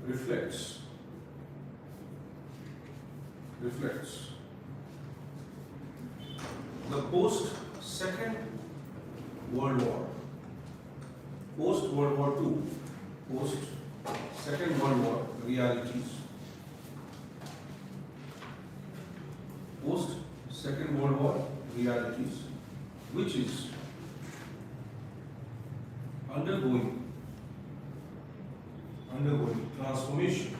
reflects the post-Second World War, post-World War II, post-Second World War realities, post-Second World War realities, which is undergoing transformation.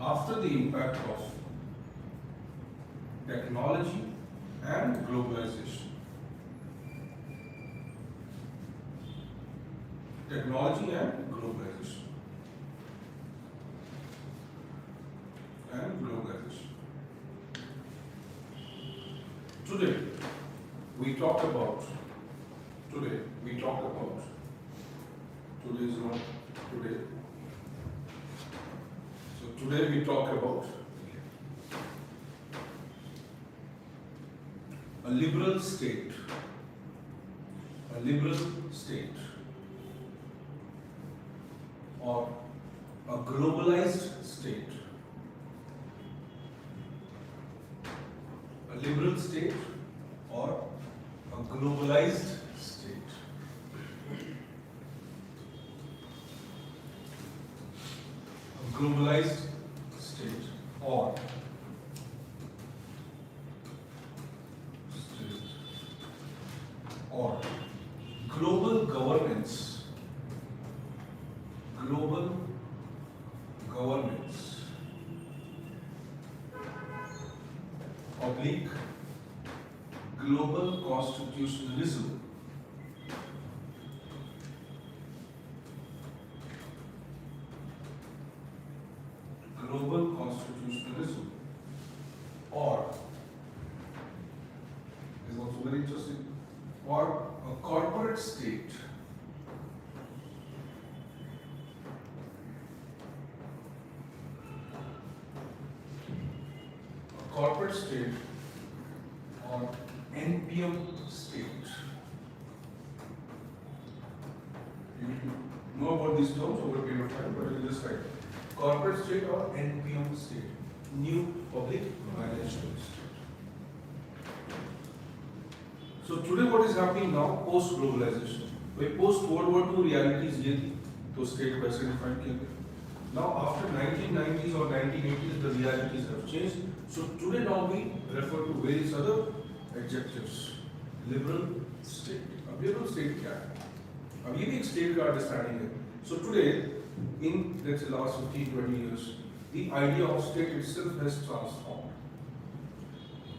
After the impact of technology and globalization. Technology and globalization. Today we talk about. Today is not today. So today we talk about a liberal state. Or a globalized state. A liberal state or a globalized state. A globalized state or global governance. Oblique global constitutionalism. Or is also very interesting. Or a corporate state. Corporate state or NPM state. You know about these terms over a period of time, but I will just write. Corporate state or NPM state. New public management state. So today what is happening now, post-globalization. When post-World War II realities ये थी, तो state वैसे define किया गया. Now after 1990s or 1980s, the realities have changed. So today now we refer to various other adjectives. Liberal state. अब liberal state क्या है? अब ये भी एक state का understanding है. So today, in let's say last 15-20 years, the idea of state itself has transformed.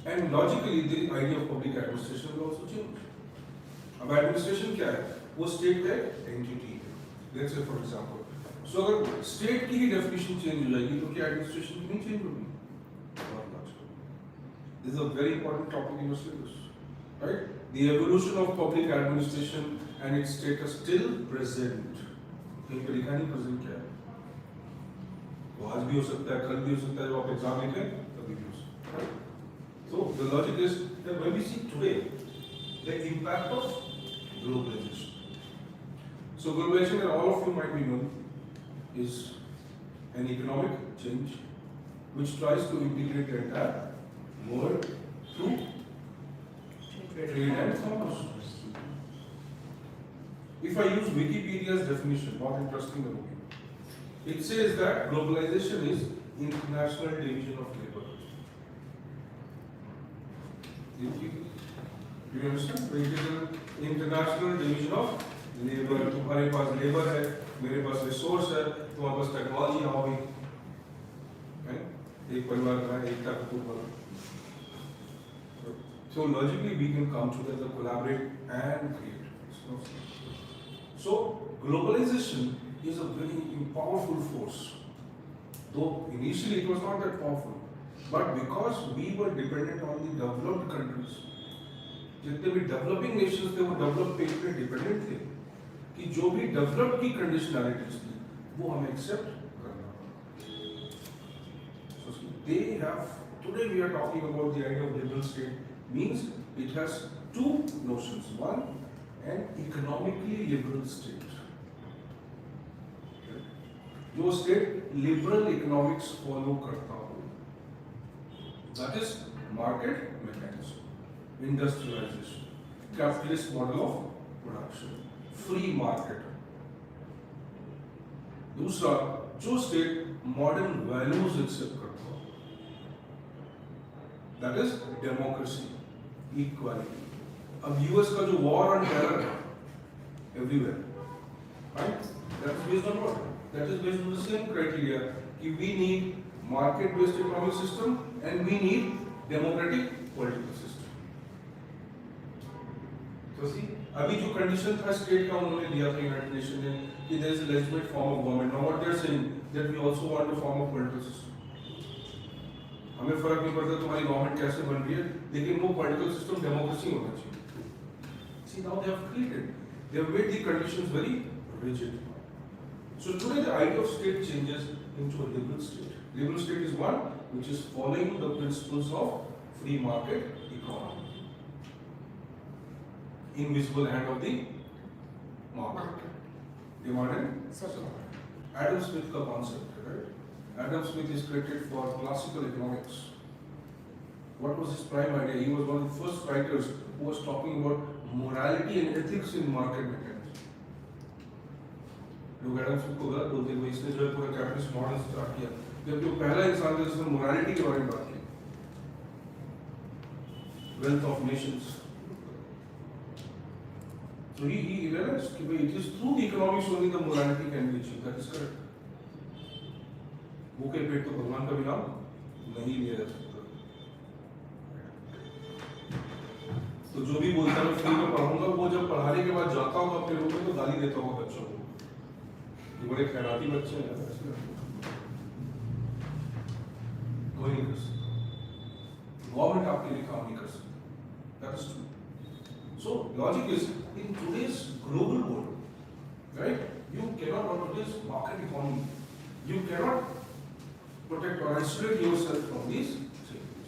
And logically, the idea of public administration will also change. अब administration क्या है? वो state का entity है. Let's say for example, so अगर state की ही definition change हो जाएगी, तो क्या administration की नहीं change होगी? This is a very important topic in your syllabus, right? The evolution of public administration and its status till present. कहीं पे लिखा नहीं प्रेजेंट क्या है। वो आज भी हो सकता है, कल भी हो सकता है, जब आप एग्जाम लिखें तभी भी हो सकता है। So the logic is that when we see today the impact of globalization. So globalization, and all of you might be known, is an economic change which tries to integrate the entire world through trade and commerce. If I use Wikipedia's definition, not interesting the movie, it says that globalization is international division of labor. Do you understand? It is an international division of labor. तुम्हारे पास labor है, मेरे पास resource है, तुम्हारे पास technology ना होगी, है? एक परिवार का एक का कुटुंब बना. So logically we can come together, collaborate and create. So globalization is a very powerful force. Though initially it was not that powerful, but because we were dependent on the developed countries, जितने भी developing nations थे वो developed पे इतने dependent थे कि जो भी developed की conditionalities थी वो हमें accept करना पड़ा. So they have, today we are talking about the idea of liberal state, means it has two notions. One, an economically liberal state. जो स्टेट लिबरल इकोनॉमिक्स फॉलो करता हो, that is market mechanism, industrialisation, capitalist model of production, free market. दूसरा, जो state modern values accept करता हो, that is democracy, equality. अब US का जो वॉर ऑन टेरर है everywhere, right, that is based on what? That is based on the same criteria कि we need market-based economic system and we need democratic political system. So see, अभी जो condition था state का उन्होंने दिया था United Nations ने कि there is a legitimate form of government. Now what they are saying that we also want a form of political system. हमें फर्क नहीं पड़ता तुम्हारी गवर्नमेंट कैसे बन रही है, लेकिन वो political system democracy होना चाहिए. See, now they have created, they have made the conditions very rigid. So today the idea of state changes into a liberal state. Liberal state is one which is following the principles of free market economy. Invisible hand of the market. Demand and supply. Adam Smith का concept, right? Adam Smith is credited for classical economics. What was his prime idea? He was one of the first writers who was talking about morality and ethics in market mechanism. लोग Adam Smith को गलत बोलते हैं, इसने जो है पूरा capitalist model start किया, जबकि वो पहला इंसान था जिसने मोरालिटी के बारे में बात की. Wealth of Nations. So he realized कि भाई it is through the economics only the morality can be achieved. That is correct. भूखे पेट तो भगवान का भी नाम नहीं लिया जा सकता. तो जो भी बोलता है फ्री में पढ़ाऊंगा, वो जब पढ़ाने के बाद जाता होगा अपने रूम में तो गाली देता होगा बच्चों को. ये बड़े खैराती बच्चे हैं, कोई नहीं कर सकता. गवर्नमेंट आपके लिए काम नहीं कर सकती. That is true. So logic is in today's global world, right? You cannot, on today's market economy, you cannot protect or isolate yourself from these things.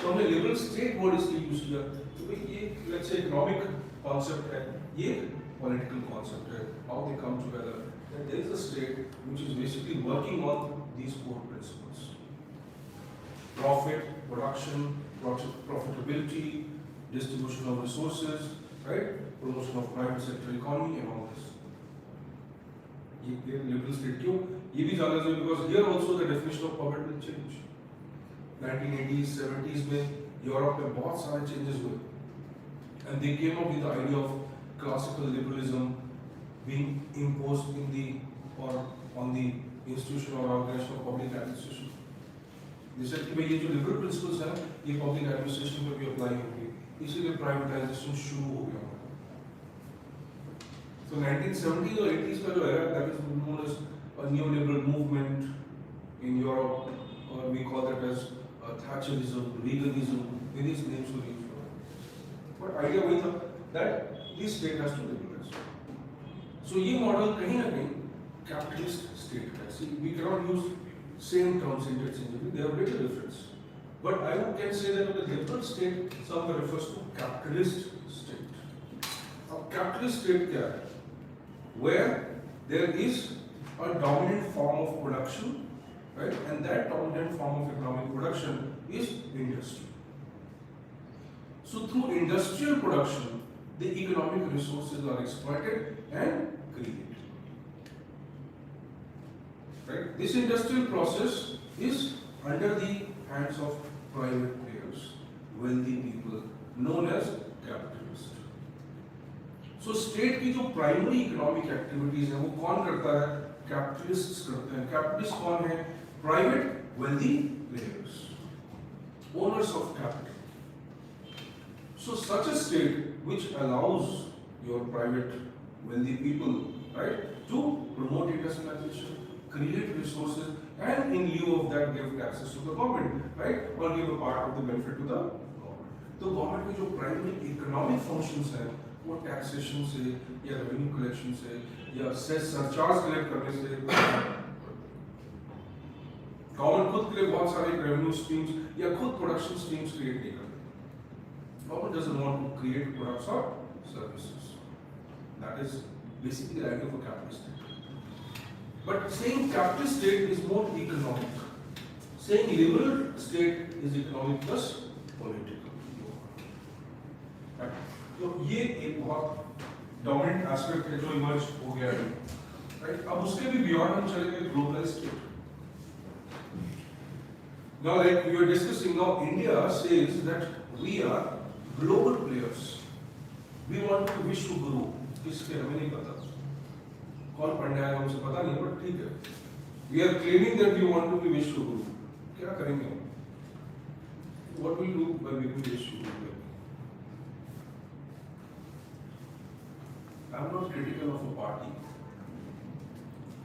So हमने liberal state word इसलिए use किया तो भाई ये let's say economic concept है, ये political concept है. How they come together. That there is a state which is basically working on these core principles: profit, production, profitability, distribution of resources, right? Promotion of private sector economy and all this. ये liberal state क्यों? ये भी जाना चाहिए because here also the definition of poverty will change. 1980s, 70s में Europe में बहुत सारे changes हुए, and they came up with the idea of classical liberalism being imposed in the or on the institution or organization of public administration. They said कि भाई ये जो liberal principles हैं ये public administration में भी apply होंगे, इसीलिए privatization शुरू हो गया. So 1970s और 80s का जो era that is known as a neoliberal movement in Europe, or we call that as Thatcherism, Reaganism, various names were used for it. But idea वही था that this state has to liberalize. So ये model कहीं ना कहीं capitalist state. See, we cannot use same terms interchangeably, they have little difference. But I can say that the liberal state somewhere refers to capitalist state. A capitalist state क्या है? Where there is a dominant form of production, right? And that dominant form of economic production is industry. So through industrial production, the economic resources are exploited and created. Right? This industrial process is under the hands of private players, wealthy people, known as capitalists. So state की जो primary economic activities हैं वो कौन करता है? Capitalists करते हैं. Capitalists कौन है? Private wealthy players, owners of capital. So such a state which allows your private wealthy people, right, to promote industrialization, create resources, and in lieu of that give taxes to the government, right, or give a part of the benefit to the government. तो government के जो primary economic functions हैं वो taxation से या revenue collection से या cess surcharge collect करने से government खुद के लिए बहुत सारे revenue streams या खुद production streams create नहीं करते. Government doesn't want to create products or services. That is basically the idea of a capitalist state. But saying capitalist state is more economic. Saying liberal state is economic plus political. Right? तो ये एक बहुत dominant aspect है जो emerge हो गया है. Right? अब उसके भी beyond हम चलेंगे globalized state. Now, like we were discussing, now India says that we are global players. We want to wish to grow. किसके हमें नहीं पता. कौन पढ़ने आएगा मुझे पता नहीं, but ठीक है. We are claiming that we want to be wish to grow. क्या करेंगे हम? What will we do by making wish to grow? I am not critical of a party.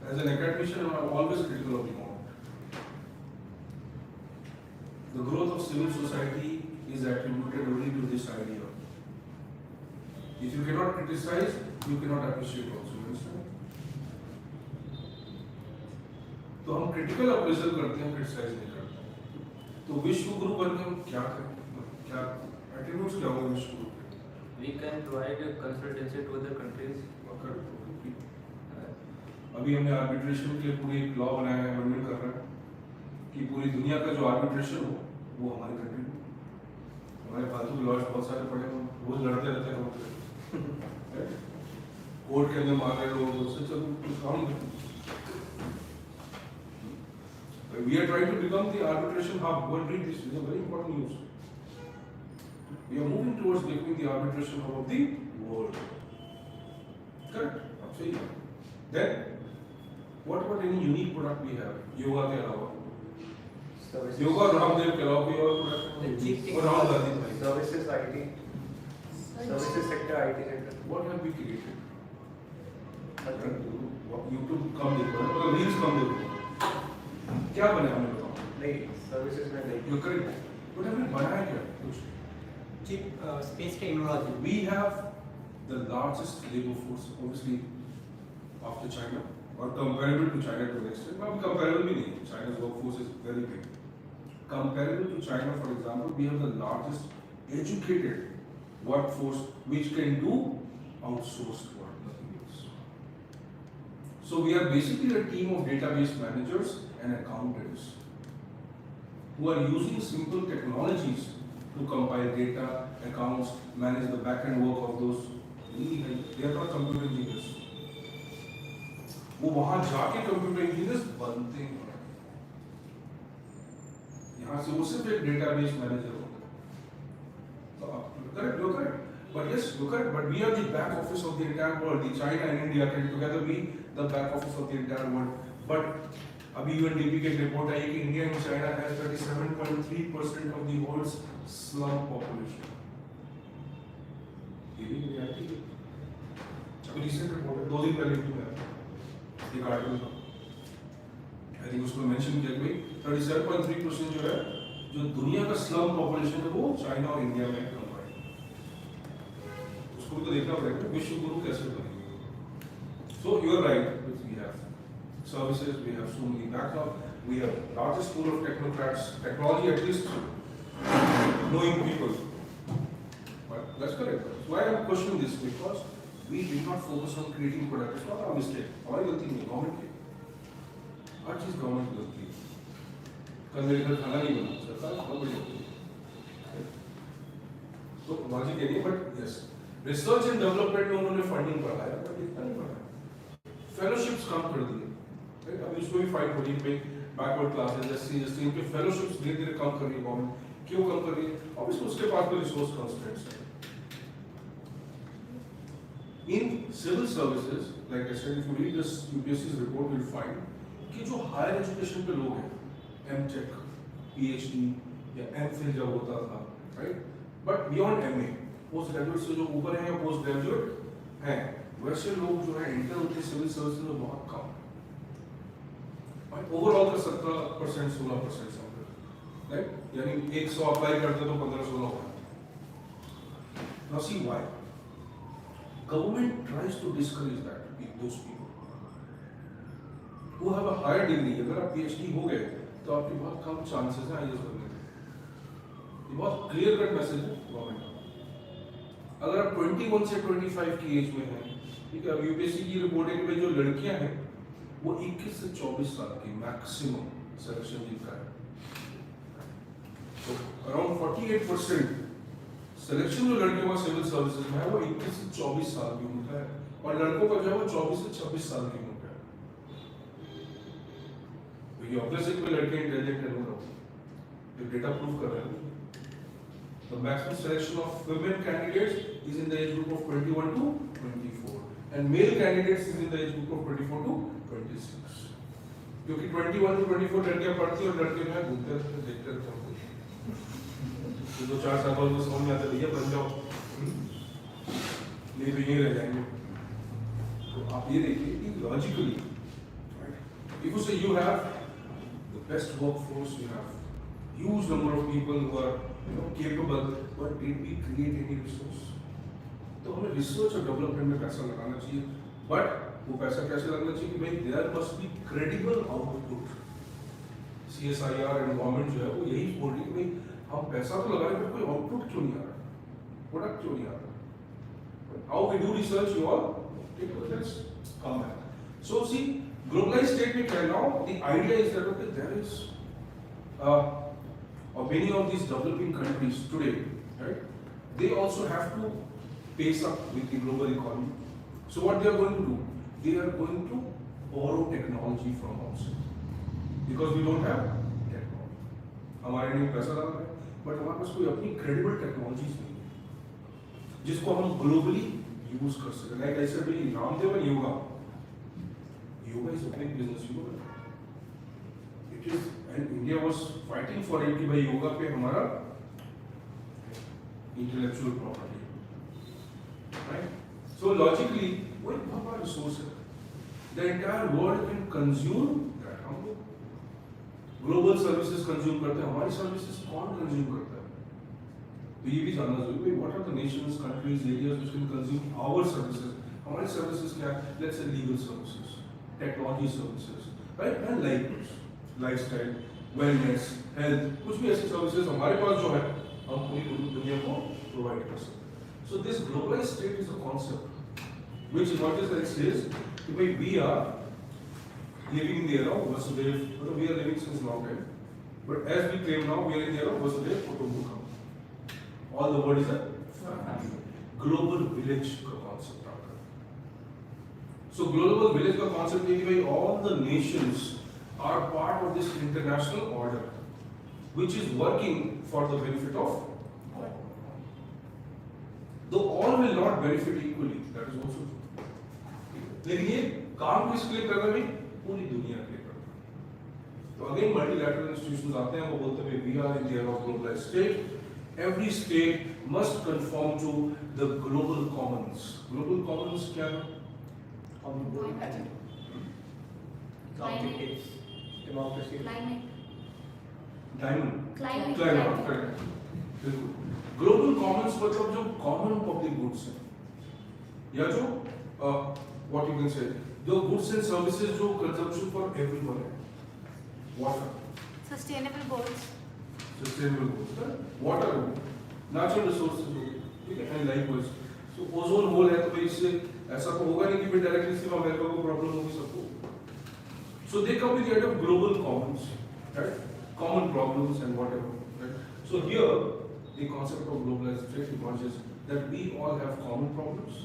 As an academician, I am always critical of the government. The growth of civil society is attributed only to this idea. If you cannot criticize, you cannot appreciate also. You understand? तो हम critical appraisal करते हैं, criticize नहीं करते. तो विश्व गुरु बन के हम क्या करें? क्या attributes क्या होंगे विश्व गुरु के? We can provide a consultancy to other countries. अभी हमने arbitration के लिए पूरी एक law बनाया है, amendment कर रहे हैं कि पूरी दुनिया का जो arbitration हो वो हमारी कंट्री में. हमारे फालतू लॉज बहुत सारे पड़े हैं, रोज लड़ते रहते हैं लोग. कोर्ट के अंदर मार रहे लोग, उससे चलो कुछ काम नहीं. We are trying to become the arbitration hub. Go and read this. This is a very important news. We are moving towards becoming the arbitration hub of the world. Correct? आप सही है. Then, what about any unique product we have? Yoga के अलावा. योगा रामदेव के अलावा कोई और product और राहुल गांधी भाई Services IT, services sector, IT sector. What have we created? YouTube कम देखो ना, मतलब रील्स कम देखो. क्या बना हमने बताओ? नहीं, services में नहीं. You correct. What have we बनाया क्या? कुछ Chip space technology. we have the largest labor force obviously after China or comparable to China to an extent. Not comparable भी नहीं. China's workforce is very big. Comparable to China, for example, we have the largest educated workforce which can do outsourced work, nothing else. So we are basically a team of database managers and accountants who are using simple technologies to compile data, accounts, manage the back-end work of those. They are not computer engineers. वो वहाँ जाके computer engineers बनते हैं. यहाँ से वो सिर्फ एक database manager होता है. So correct, you're correct. But yes, you're correct. But we are the back office of the entire world. The China and India can together be the back office of the entire world. But अभी UNDP की report आई कि India and China has 37.3% of the world's slum population. ये भी reality है. अभी recent report है, 2 दिन पहले भी है. एक आर्टिकल था. I think उसको mention किया कि 37.3% जो है, जो दुनिया का slum population है वो चाइना और इंडिया में कंबाइंड. उसको भी तो देखना पड़ेगा विश्व गुरु कैसे बनेंगे. So you are right. We have services, we have so many backup, we have largest pool of technocrats, technology at least knowing people. But that's correct. Why I'm questioning this? Because we did not focus on creating products. It's not our mistake. हमारी गलती नहीं, government की. हर चीज government की गलती है. कल मेरे घर खाना नहीं बना, सरकार बहुत बड़ी गलती है. तो लॉजिक ये नहीं, but yes, research and development में उन्होंने फंडिंग बढ़ाया, बट इतना नहीं बढ़ाया. फेलोशिप्स कम कर दिए. अभी उसको भी फाइट हो रही है, बैकवर्ड क्लासेस, एससी इनके फेलोशिप्स धीरे धीरे कम कर रही है गवर्नमेंट. क्यों कम कर रही है? ऑब्वियसली उसके पास में रिसोर्स कंस्ट्रेंट्स है. In civil services, like I said, if you read this UPSC's report, you'll find कि जो higher education पे लोग हैं, M.Tech, PhD या M.Phil जब होता था, right? But beyond MA, post graduate से जो ऊपर हैं या post graduate हैं, वैसे लोग जो है enter होते civil services में बहुत कम. Overall का 17% 16% समझो, right? यानी 100 अप्लाई करते तो 15-16 होगा. Now see why? Government tries to discourage that those people who have a higher degree. अगर आप PhD हो गए तो आपके बहुत कम chances हैं IAS बनने के. ये बहुत clear cut message है गवर्नमेंट का. अगर आप 21 से 25 की एज में हैं, ठीक है, अब UPSC की रिपोर्ट है कि भाई जो लड़कियां हैं वो 21 से 24 साल की मैक्सिमम सिलेक्शन जिनका है. तो अराउंड 48% सिलेक्शन जो लड़कियों का सिविल सर्विसेज में है वो 21 से 24 साल की उम्र का है, और लड़कों का जो है वो 24 से 26 साल की उम्र का है. तो ये ऑब्वियस है कि लड़के इंटेलिजेंट है लोग, ये डेटा प्रूव कर रहे हैं. The maximum selection of women candidates is in the age group of 21 to 24, and male candidates is in the age group of 24 to 26. क्योंकि 21 to 24 लड़कियां पढ़ती हैं और लड़के जो है घूमते रहते हैं, देखते रहते हैं. तो 2-4 साल बाद समझ में आता भैया बन जाओ, नहीं तो यहीं रह जाएंगे. तो आप ये देखिए कि logically, if you say you have the best workforce, you have huge number of people who are capable, but did we create any resource? तो हमें रिसर्च और डेवलपमेंट में पैसा लगाना चाहिए, बट वो पैसा कैसे लगना चाहिए कि भाई there must be credible output. CSIR and government जो है वो यही बोल रही है कि भाई हम पैसा तो लगा रहे हैं, कोई आउटपुट क्यों नहीं आ रहा, प्रोडक्ट क्यों नहीं आ रहा. How we do research, you all take a let's come back. So see globalised state में क्या now the idea is that okay there is many of these developing countries today, right, they also have to pace up with the global economy. So what they are going to do, they are going to borrow technology from outside because we don't have technology. हमारे लिए पैसा लगा है, but हमारे पास कोई अपनी credible technologies नहीं है जिसको हम globally use कर सकें. Like I said, Ramdev and yoga is a big business. It is, and India was fighting for it कि भाई योगा पे हमारा intellectual property, right? So logically वो एक बहुत बड़ा resource है. The entire world can consume that. हम लोग global services consume करते हैं, हमारी services कौन consume करता है? तो ये भी जानना जरूरी है. What are the nations, countries, areas which can consume our services? हमारी services क्या है? Let's say legal services, technology services, right? And livelihoods, lifestyle, wellness, health, कुछ भी ऐसी सर्विसेज हमारे पास जो है हम पूरी दुनिया को प्रोवाइड कर सकते हैं. So this globalized state is a concept which what is that says कि भाई we are living in the era of Vasudev, we are living since long time, but as we claim now we are in the era of Vasudev Kutumbakam. All the word is a global village का concept आता है. So global village का concept है कि भाई all the nations are part of this international order which is working for the benefit of all. Though all will not benefit equally, that is also true. लेकिन ये काम किसके लिए कर रहे हैं? पूरी दुनिया के लिए कर रहे हैं. तो अगेन मल्टीलैटरल इंस्टीट्यूशंस आते हैं, वो बोलते हैं we are in the era of globalized state. Every state must conform to the global commons. Global commons क्या है? Objectives. Democracy. Diamond. Climate. Correct. बिल्कुल. Global commons मतलब जो common public goods हैं, या जो what you can say जो goods and services जो consumption for everyone है, water, Sustainable goals. sustainable goods, right? Water हो, natural resources हो, ठीक है, and likewise. So ozone hole है तो भाई इससे ऐसा तो होगा नहीं कि भाई directly सिर्फ अमेरिका को problem होगी सबको. So they come with the idea of global commons, right? Common problems and whatever, right? So here the concept of globalization emerges that we all have common problems,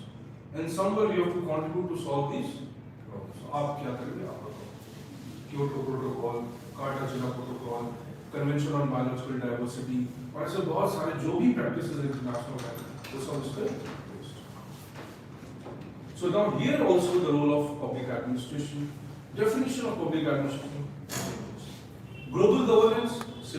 and somewhere you have to contribute to solve these problems. So आप क्या करेंगे आप बताओ? Kyoto Protocol, Cartagena Protocol, Convention on Biological Diversity, और ऐसे बहुत सारे जो भी practices international हैं, वो सब इस पे based. So now here also the role of public administration, definition of public administration. Global governance